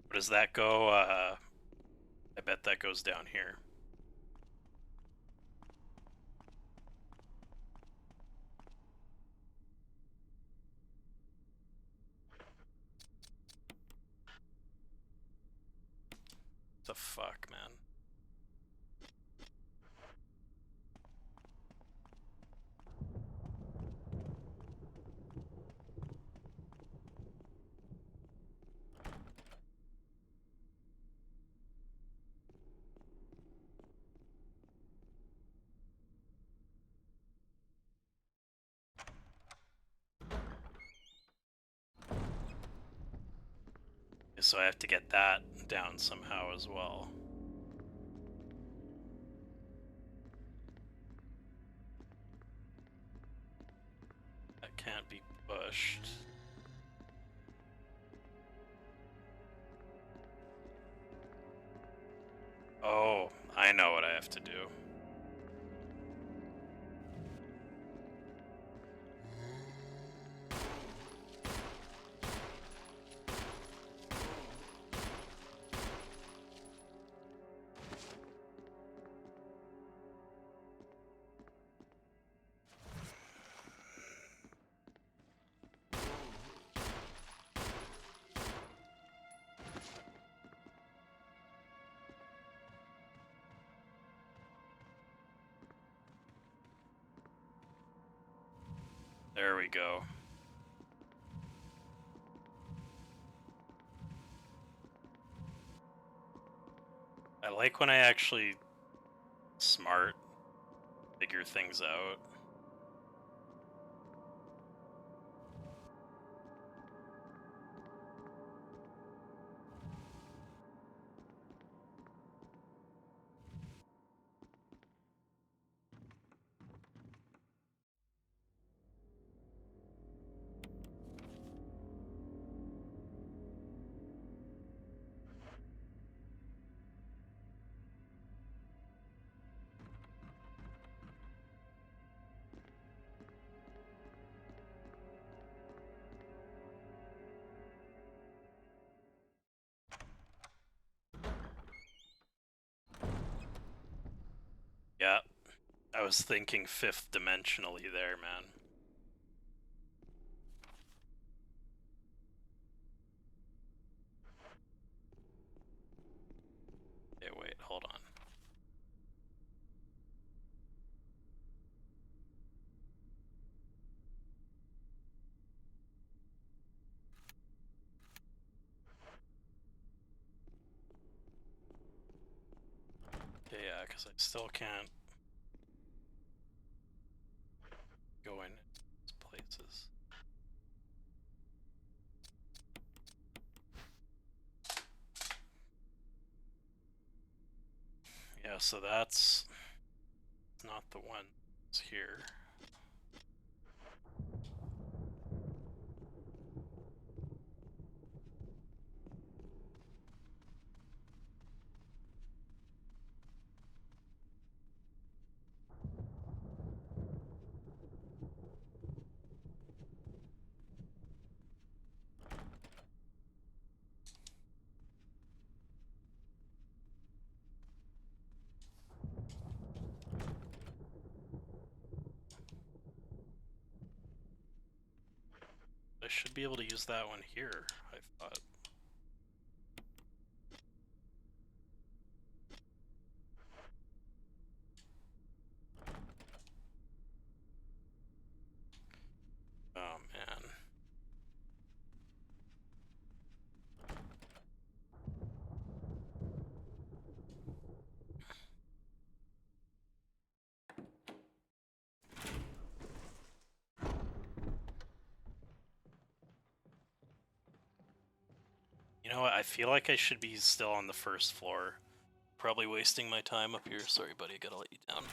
Where does that go? I bet that goes down here. The fuck, man? So I have to get that down somehow as well. That can't be pushed. Oh, I know what I have to do. There we go. I like when I actually smart figure things out. Yeah, I was thinking fifth dimensionally there, man. Okay, wait, hold on. Okay, yeah, because I still can't go in these places. Yeah, so that's not the one that's here. I should be able to use that one here, I thought. Oh, man. You know what? I feel like I should be still on the first floor. Probably wasting my time up here. Sorry, buddy. Gotta let you down.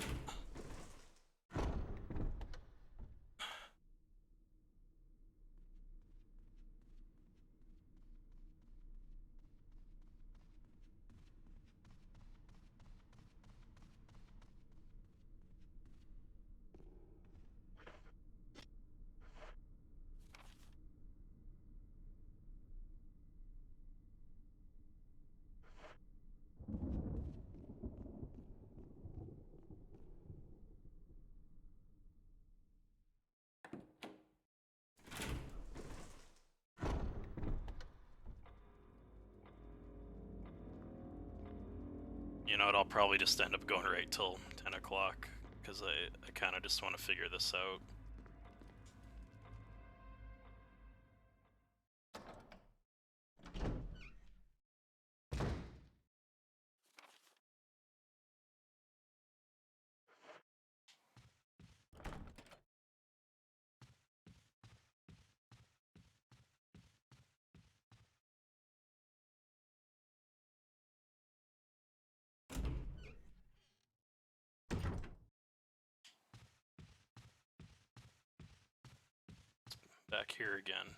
You know what? I'll probably just end up going right till 10 o'clock because I kind of just want to figure this out. Back here again.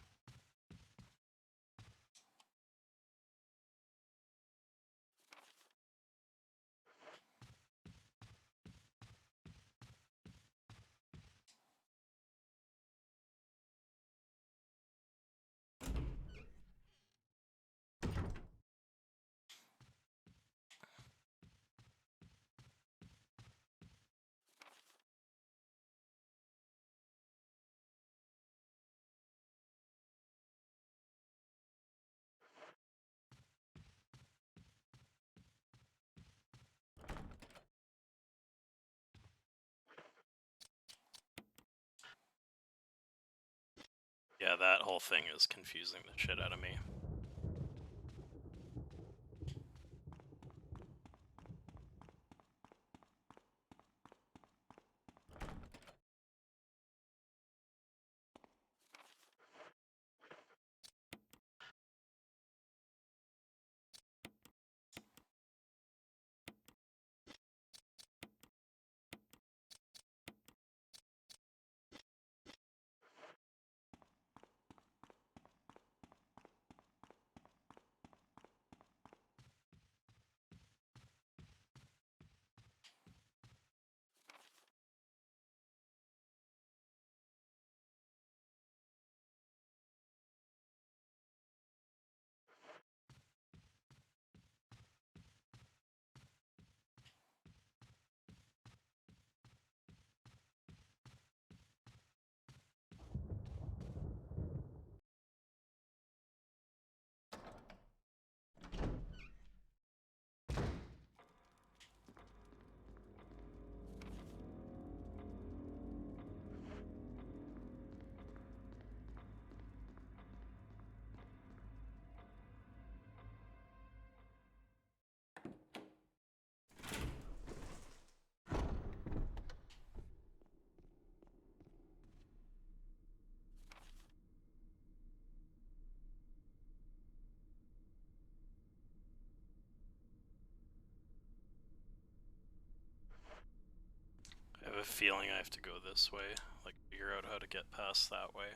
Yeah, that whole thing is confusing the shit out of me. I have a feeling I have to go this way, like figure out how to get past that way.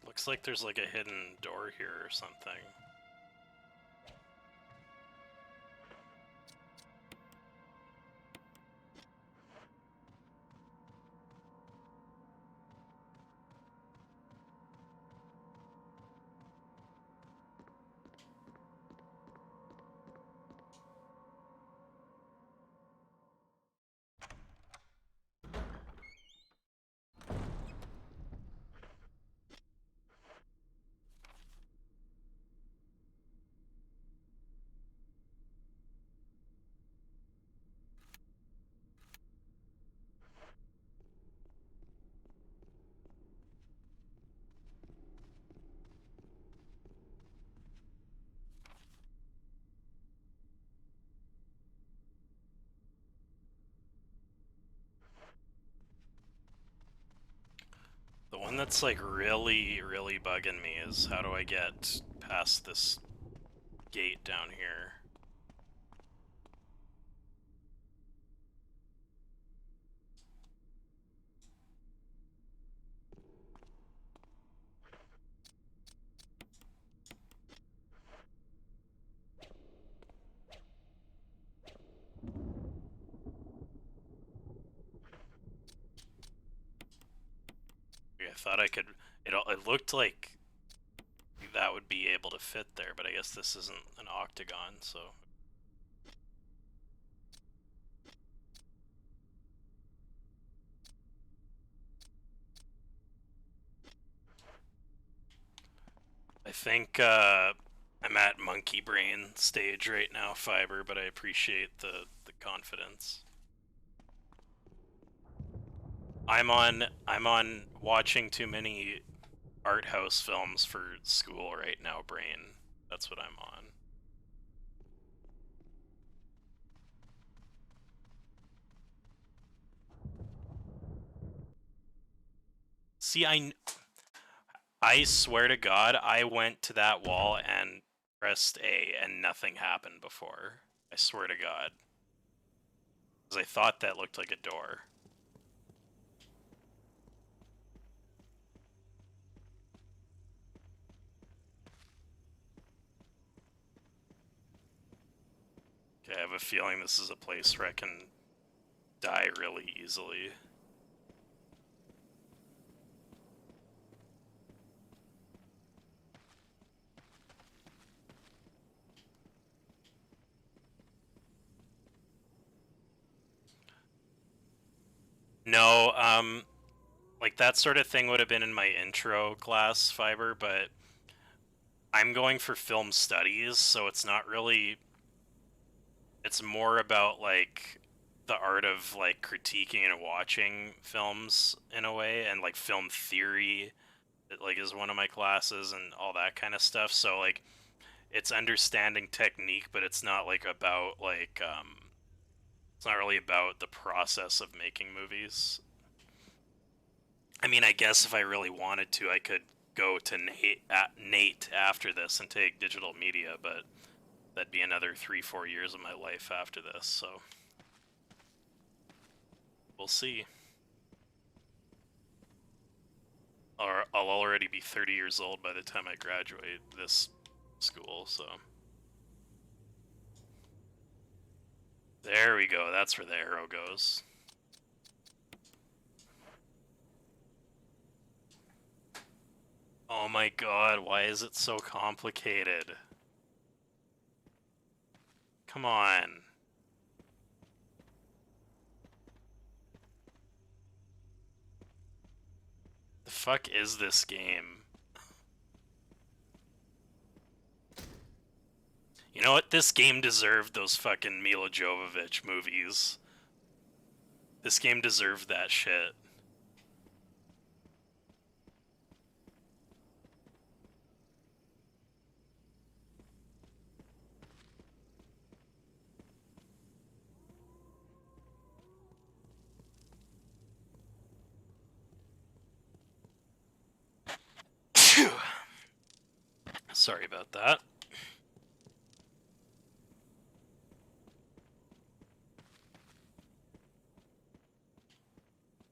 Looks like there's like a hidden door here or something. The one that's like really bugging me is how do I get past this gate down here? I thought I could. It looked like that would be able to fit there, but I guess this isn't an octagon, so. I think I'm at monkey brain stage right now, Fiber, but I appreciate the confidence. I'm on watching too many art house films for school right now, brain. That's what I'm on. See, I swear to God, I went to that wall and pressed A and nothing happened before. I swear to God. Because I thought that looked like a door. Okay, I have a feeling this is a place where I can die really easily. No, like that sort of thing would have been in my intro class, Fiber, but I'm going for film studies, so it's not really, it's more about like the art of like critiquing and watching films in a way, and like film theory, like is one of my classes and all that kind of stuff. So like it's understanding technique, but it's not like about like it's not really about the process of making movies. I mean, I guess if I really wanted to, I could go to Nate after this and take digital media, but that'd be another 3-4 years of my life after this, so we'll see. Or I'll already be 30 years old by the time I graduate this school, so. There we go, that's where the arrow goes. Oh my god, why is it so complicated? Come on. The fuck is this game? You know what? This game deserved those fucking Mila Jovovich movies. This game deserved that shit. Phew. Sorry about that.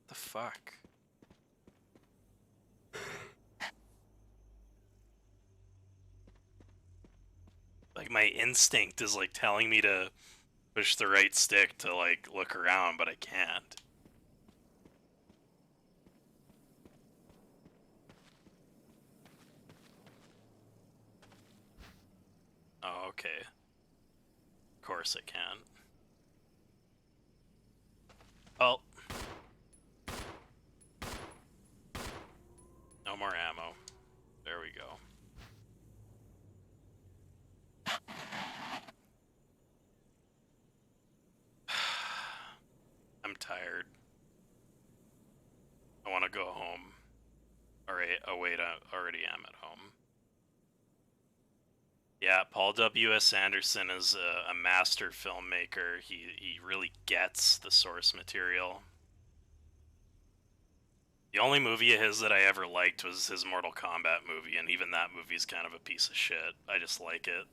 The fuck? Like my instinct is like telling me to push the right stick to like look around, but I can't. Oh, okay. Of course I can. Oh. No more ammo. There we go. I'm tired. I want to go home. Alright, oh wait, I already am at home. Yeah, Paul W.S. Anderson is a master filmmaker. He really gets the source material. The only movie of his that I ever liked was his Mortal Kombat movie, and even that movie's kind of a piece of shit. I just like it.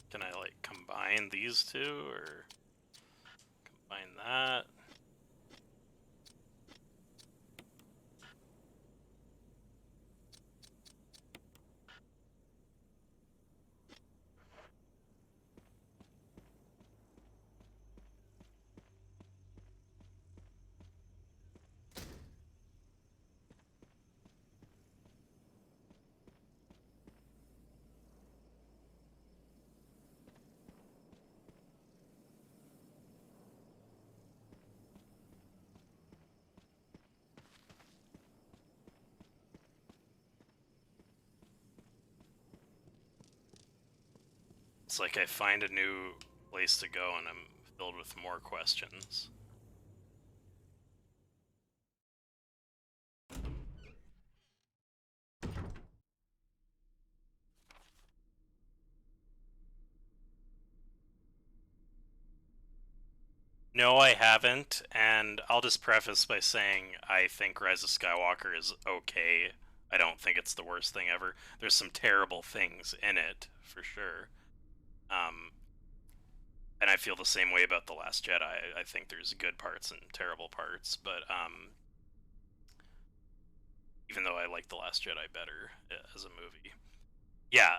Can I like combine these two, or combine that? It's like I find a new place to go and I'm filled with more questions. No, I haven't, and I'll just preface by saying I think Rise of Skywalker is okay. I don't think it's the worst thing ever. There's some terrible things in it for sure. Um, and I feel the same way about The Last Jedi. I think there's good parts and terrible parts, but even though I like The Last Jedi better as a movie. Yeah,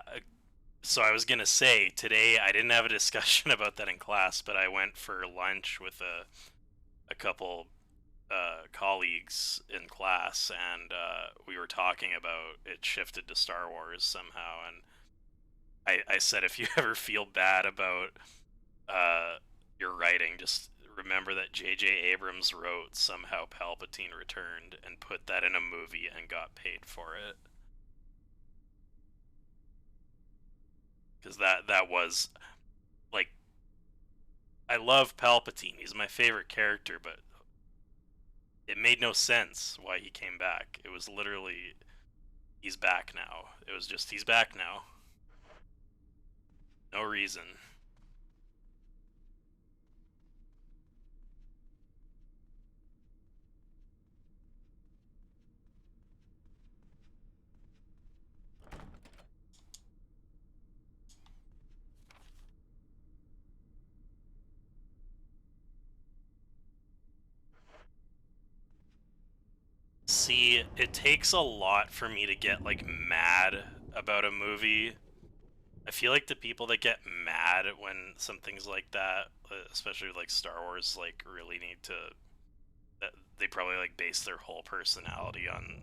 so I was gonna say today I didn't have a discussion about that in class, but I went for lunch with a couple colleagues in class, and we were talking about it shifted to Star Wars somehow, and I said if you ever feel bad about uh, your writing, just remember that J.J. Abrams wrote somehow Palpatine returned and put that in a movie and got paid for it. Because that was like, I love Palpatine. He's my favorite character, but it made no sense why he came back. It was literally he's back now. It was just he's back now. No reason. See, it takes a lot for me to get like mad about a movie. I feel like the people that get mad when something's like that, especially with like Star Wars, like really need to that they probably like base their whole personality on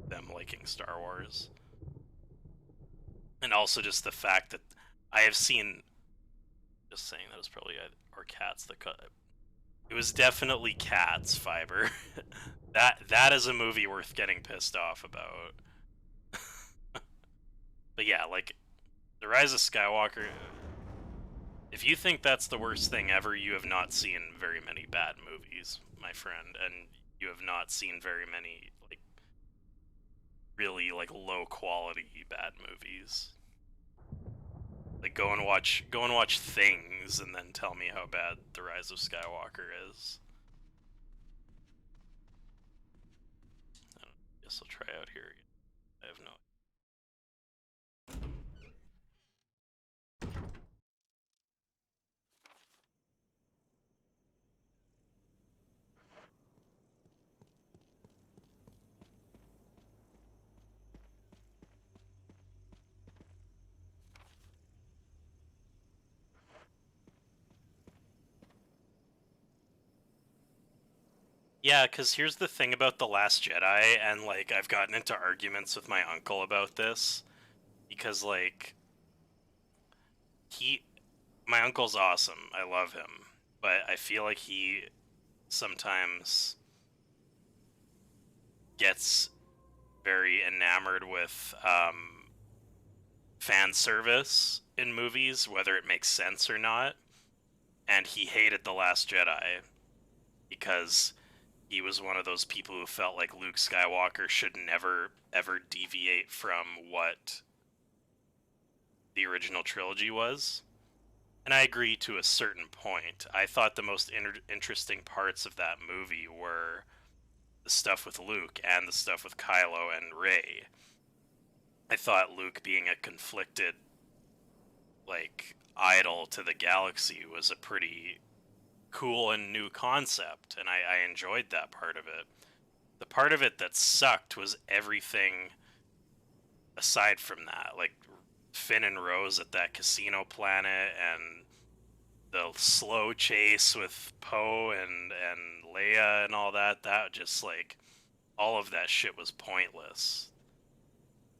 them liking Star Wars. And also just the fact that I have seen just saying that was probably or cats that cut it was definitely Cats Fiber. That is a movie worth getting pissed off about. But yeah, like The Rise of Skywalker, if you think that's the worst thing ever, you have not seen very many bad movies, my friend, and you have not seen very many like really like low quality bad movies. Like go and watch Things and then tell me how bad The Rise of Skywalker is. I guess I'll try out here. I have no. Yeah, because here's the thing about The Last Jedi, and like I've gotten into arguments with my uncle about this, because like he, my uncle's awesome. I love him, but I feel like he sometimes gets very enamored with fan service in movies, whether it makes sense or not. And he hated The Last Jedi because he was one of those people who felt like Luke Skywalker should never ever deviate from what the original trilogy was. And I agree to a certain point. I thought the most interesting parts of that movie were the stuff with Luke and the stuff with Kylo and Rey. I thought Luke being a conflicted, like, idol to the galaxy was a pretty cool and new concept, and I enjoyed that part of it. The part of it that sucked was everything aside from that, like Finn and Rose at that casino planet, and the slow chase with Poe and Leia and all that. That just like all of that shit was pointless.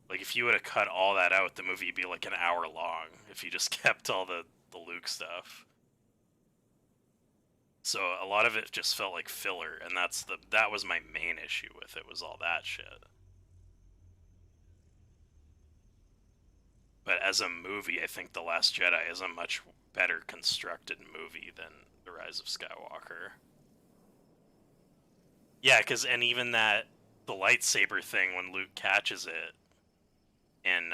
Like if you would have cut all that out, the movie would be like an hour long if you just kept all the Luke stuff. So a lot of it just felt like filler, and that was my main issue with it, was all that shit. But as a movie, I think The Last Jedi is a much better constructed movie than The Rise of Skywalker. Yeah, because and even that the lightsaber thing when Luke catches it in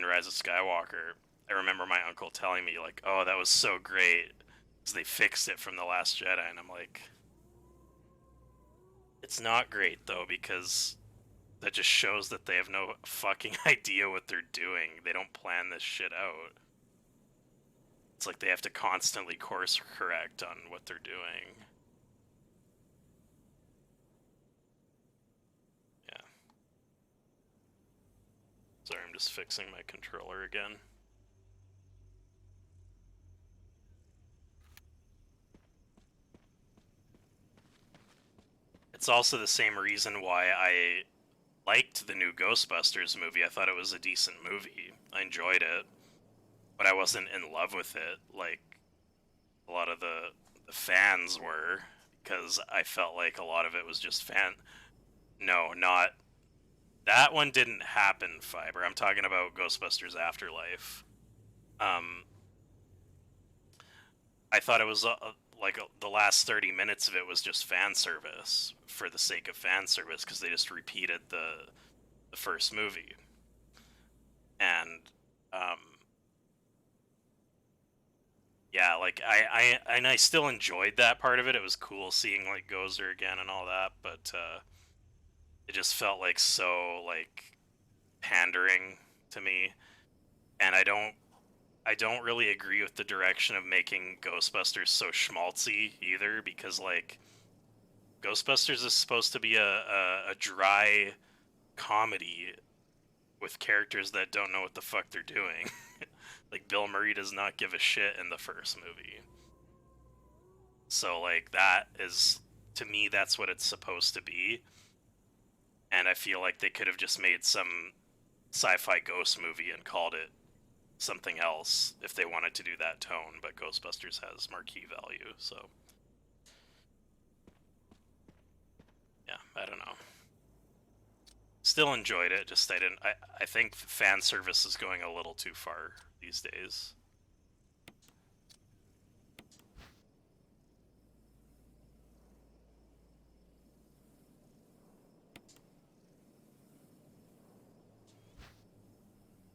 Rise of Skywalker, I remember my uncle telling me like, "Oh, that was so great," because they fixed it from The Last Jedi, and I'm like, it's not great though because that just shows that they have no fucking idea what they're doing. They don't plan this shit out. It's like they have to constantly course correct on what they're doing. Yeah. Sorry, I'm just fixing my controller again. It's also the same reason why I liked the new Ghostbusters movie. I thought it was a decent movie. I enjoyed it, but I wasn't in love with it like a lot of the fans were, because I felt like a lot of it was just fan. No, not that one didn't happen. Fiber. I'm talking about Ghostbusters Afterlife. Um, I thought it was the last 30 minutes of it was just fan service for the sake of fan service, because they just repeated the first movie, and um, yeah, like I still enjoyed that part of it. It was cool seeing like Gozer again and all that, but it just felt like so like pandering to me, and I don't really agree with the direction of making Ghostbusters so schmaltzy either, because like Ghostbusters is supposed to be a dry comedy with characters that don't know what the fuck they're doing. Like Bill Murray does not give a shit in the first movie. So like that is, to me, that's what it's supposed to be. And I feel like they could have just made some sci-fi ghost movie and called it something else if they wanted to do that tone, but Ghostbusters has marquee value, so yeah, I don't know. Still enjoyed it, just I think fan service is going a little too far these days.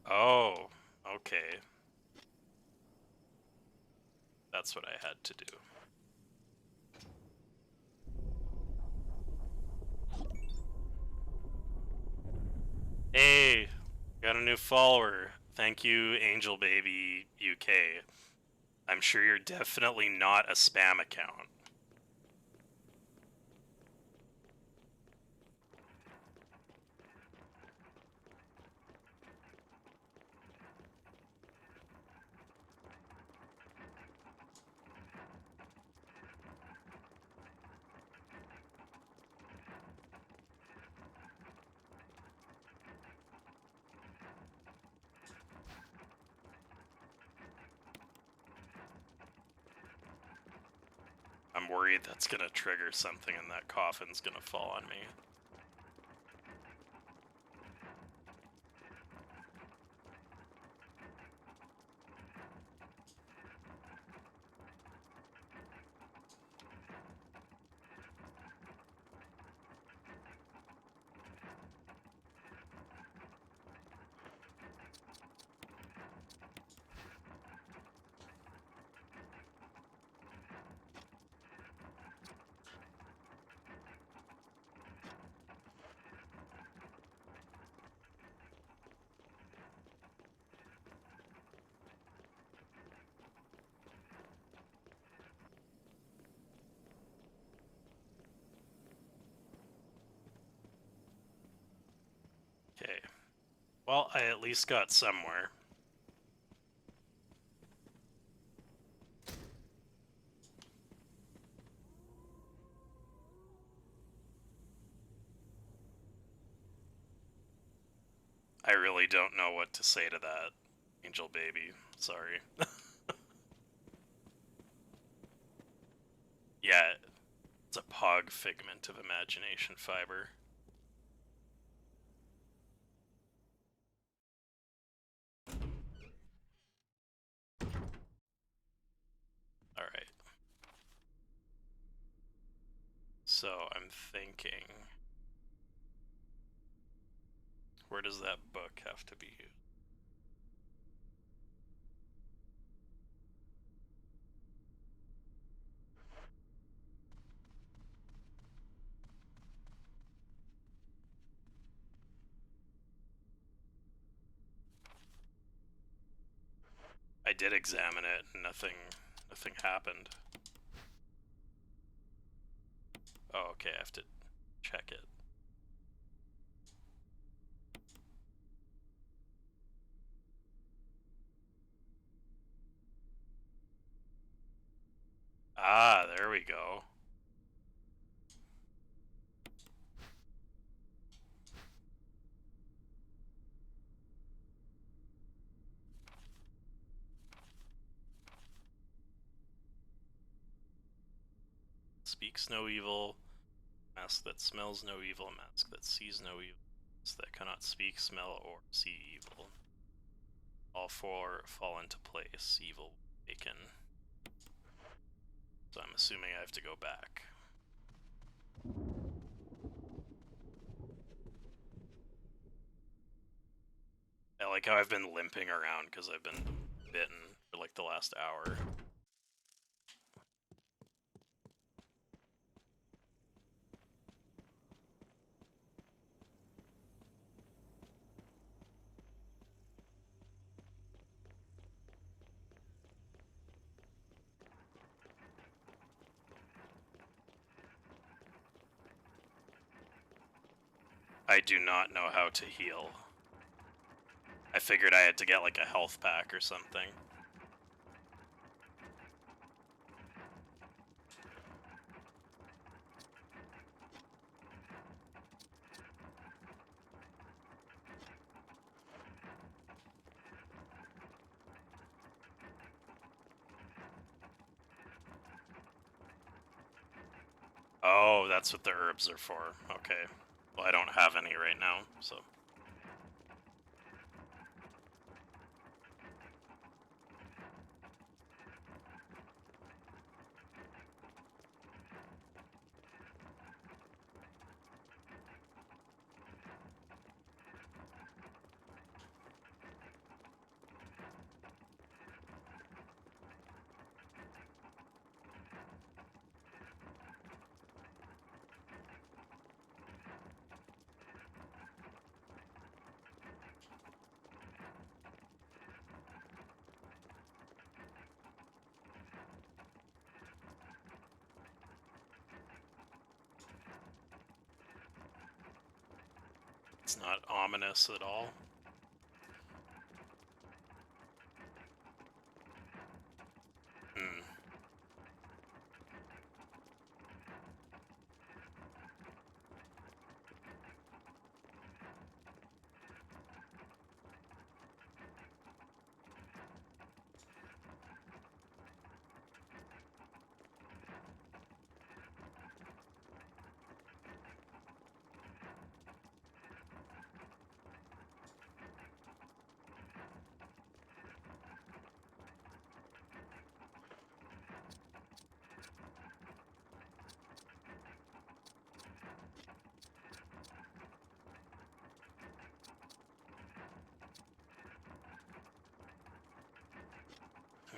Oh, okay. That's what I had to do. Hey, got a new follower. Thank you, Angel Baby UK. I'm sure you're definitely not a spam account. I'm worried that's gonna trigger something and that coffin's gonna fall on me. Okay. Well, I at least got somewhere. I really don't know what to say to that, Angel Baby. Sorry. Yeah, it's a pog figment of imagination fiber. Alright. So I'm thinking, where does that book have to be used? I did examine it, and nothing happened. Oh, okay, I have to check it. Ah, there we go. Speaks no evil, mask that smells no evil, mask that sees no evil, mask that cannot speak, smell, or see evil. All four fall into place. Evil taken. So I'm assuming I have to go back. I like how I've been limping around because I've been bitten for like the last hour. I do not know how to heal. I figured I had to get like a health pack or something. Oh, that's what the herbs are for. Okay. Well, I don't have any right now, so. It's not ominous at all. Hmm.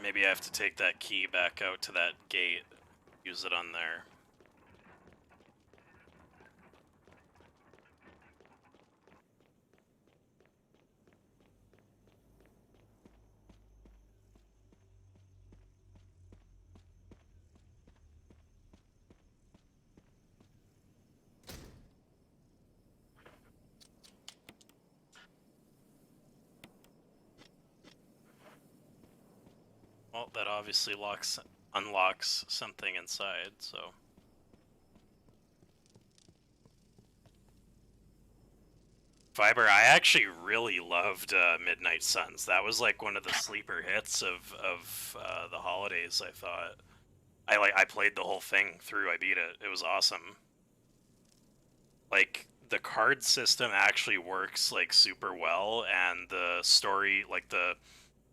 Maybe I have to take that key back out to that gate, use it on there. Well, that obviously unlocks something inside, so. Fiber, I actually really loved Midnight Suns. That was like one of the sleeper hits of the holidays. I thought I played the whole thing through. I beat it. It was awesome. Like the card system actually works like super well, and the story, like the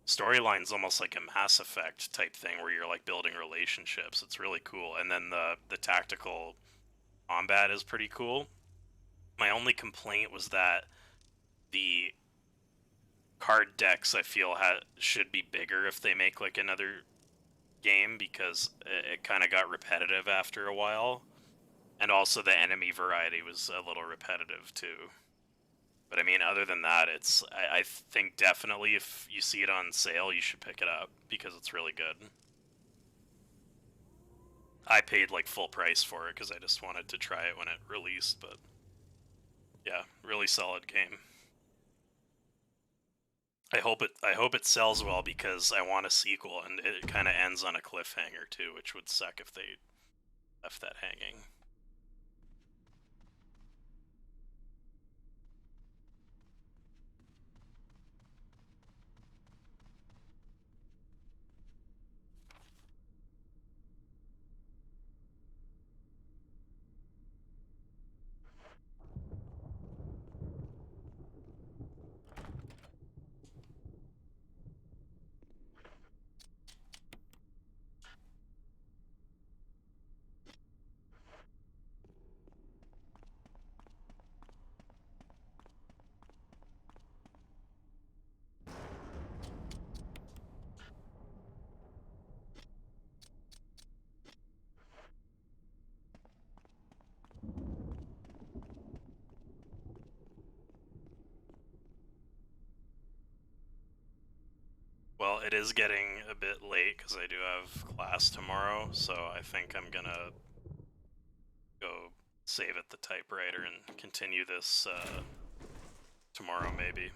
storyline's almost like a Mass Effect type thing where you're like building relationships. It's really cool, and then the tactical combat is pretty cool. My only complaint was that the card decks I feel should be bigger if they make like another game, because it kind of got repetitive after a while, and also the enemy variety was a little repetitive too. But I mean, other than that, I think definitely if you see it on sale, you should pick it up because it's really good. I paid like full price for it because I just wanted to try it when it released, but yeah, really solid game. I hope it sells well because I want a sequel, and it kind of ends on a cliffhanger too, which would suck if they left that hanging. Well, it is getting a bit late because I do have class tomorrow, so I think I'm gonna go save at the typewriter and continue this tomorrow, maybe.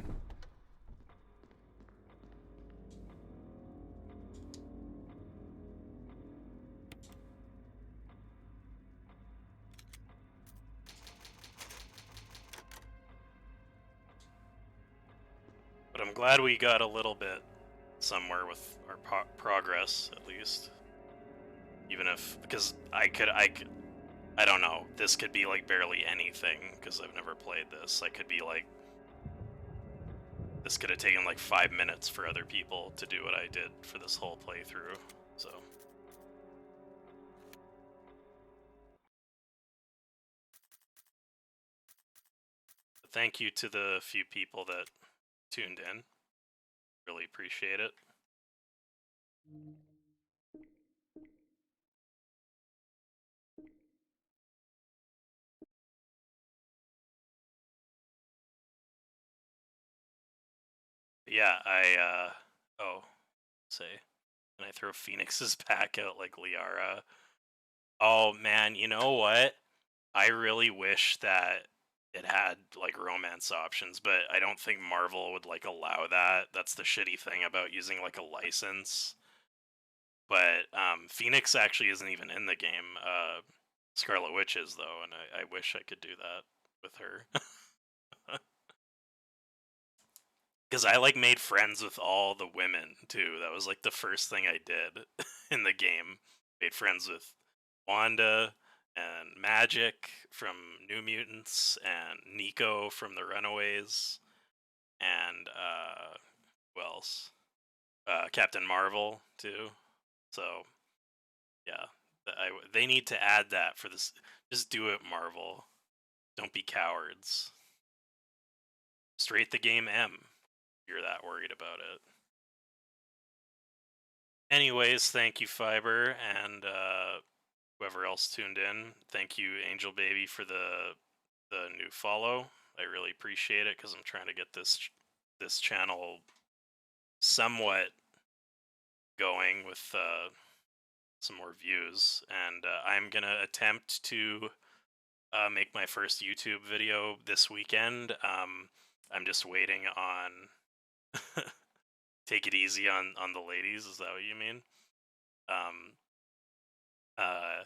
But I'm glad we got a little bit somewhere with our progress, at least. Even if, because I don't know. This could be like barely anything because I've never played this. I could be like, this could have taken like 5 minutes for other people to do what I did for this whole playthrough. So. But thank you to the few people that tuned in. Really appreciate it. Yeah, oh, say, can I throw Phoenix's pack out like Liara? Oh man, you know what? I really wish that it had like romance options, but I don't think Marvel would like allow that. That's the shitty thing about using like a license. But Phoenix actually isn't even in the game. Scarlet Witch is though, and I wish I could do that with her. Because I like made friends with all the women too. That was like the first thing I did in the game. Made friends with Wanda and Magic from New Mutants and Nico from the Runaways and who else? Captain Marvel too. So yeah, they need to add that for this. Just do it, Marvel. Don't be cowards. Straight the game M. You're that worried about it. Anyways, thank you, Fiber, and whoever else tuned in. Thank you, Angel Baby, for the new follow. I really appreciate it because I'm trying to get this channel somewhat going with some more views, and I'm gonna attempt to make my first YouTube video this weekend. I'm just waiting on take it easy on the ladies. Is that what you mean? Um, uh,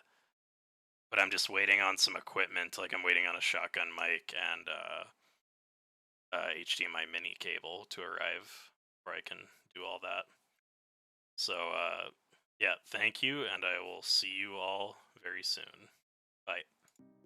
but I'm just waiting on some equipment. Like I'm waiting on a shotgun mic and HDMI mini cable to arrive where I can do all that. So yeah, thank you, and I will see you all very soon. Bye.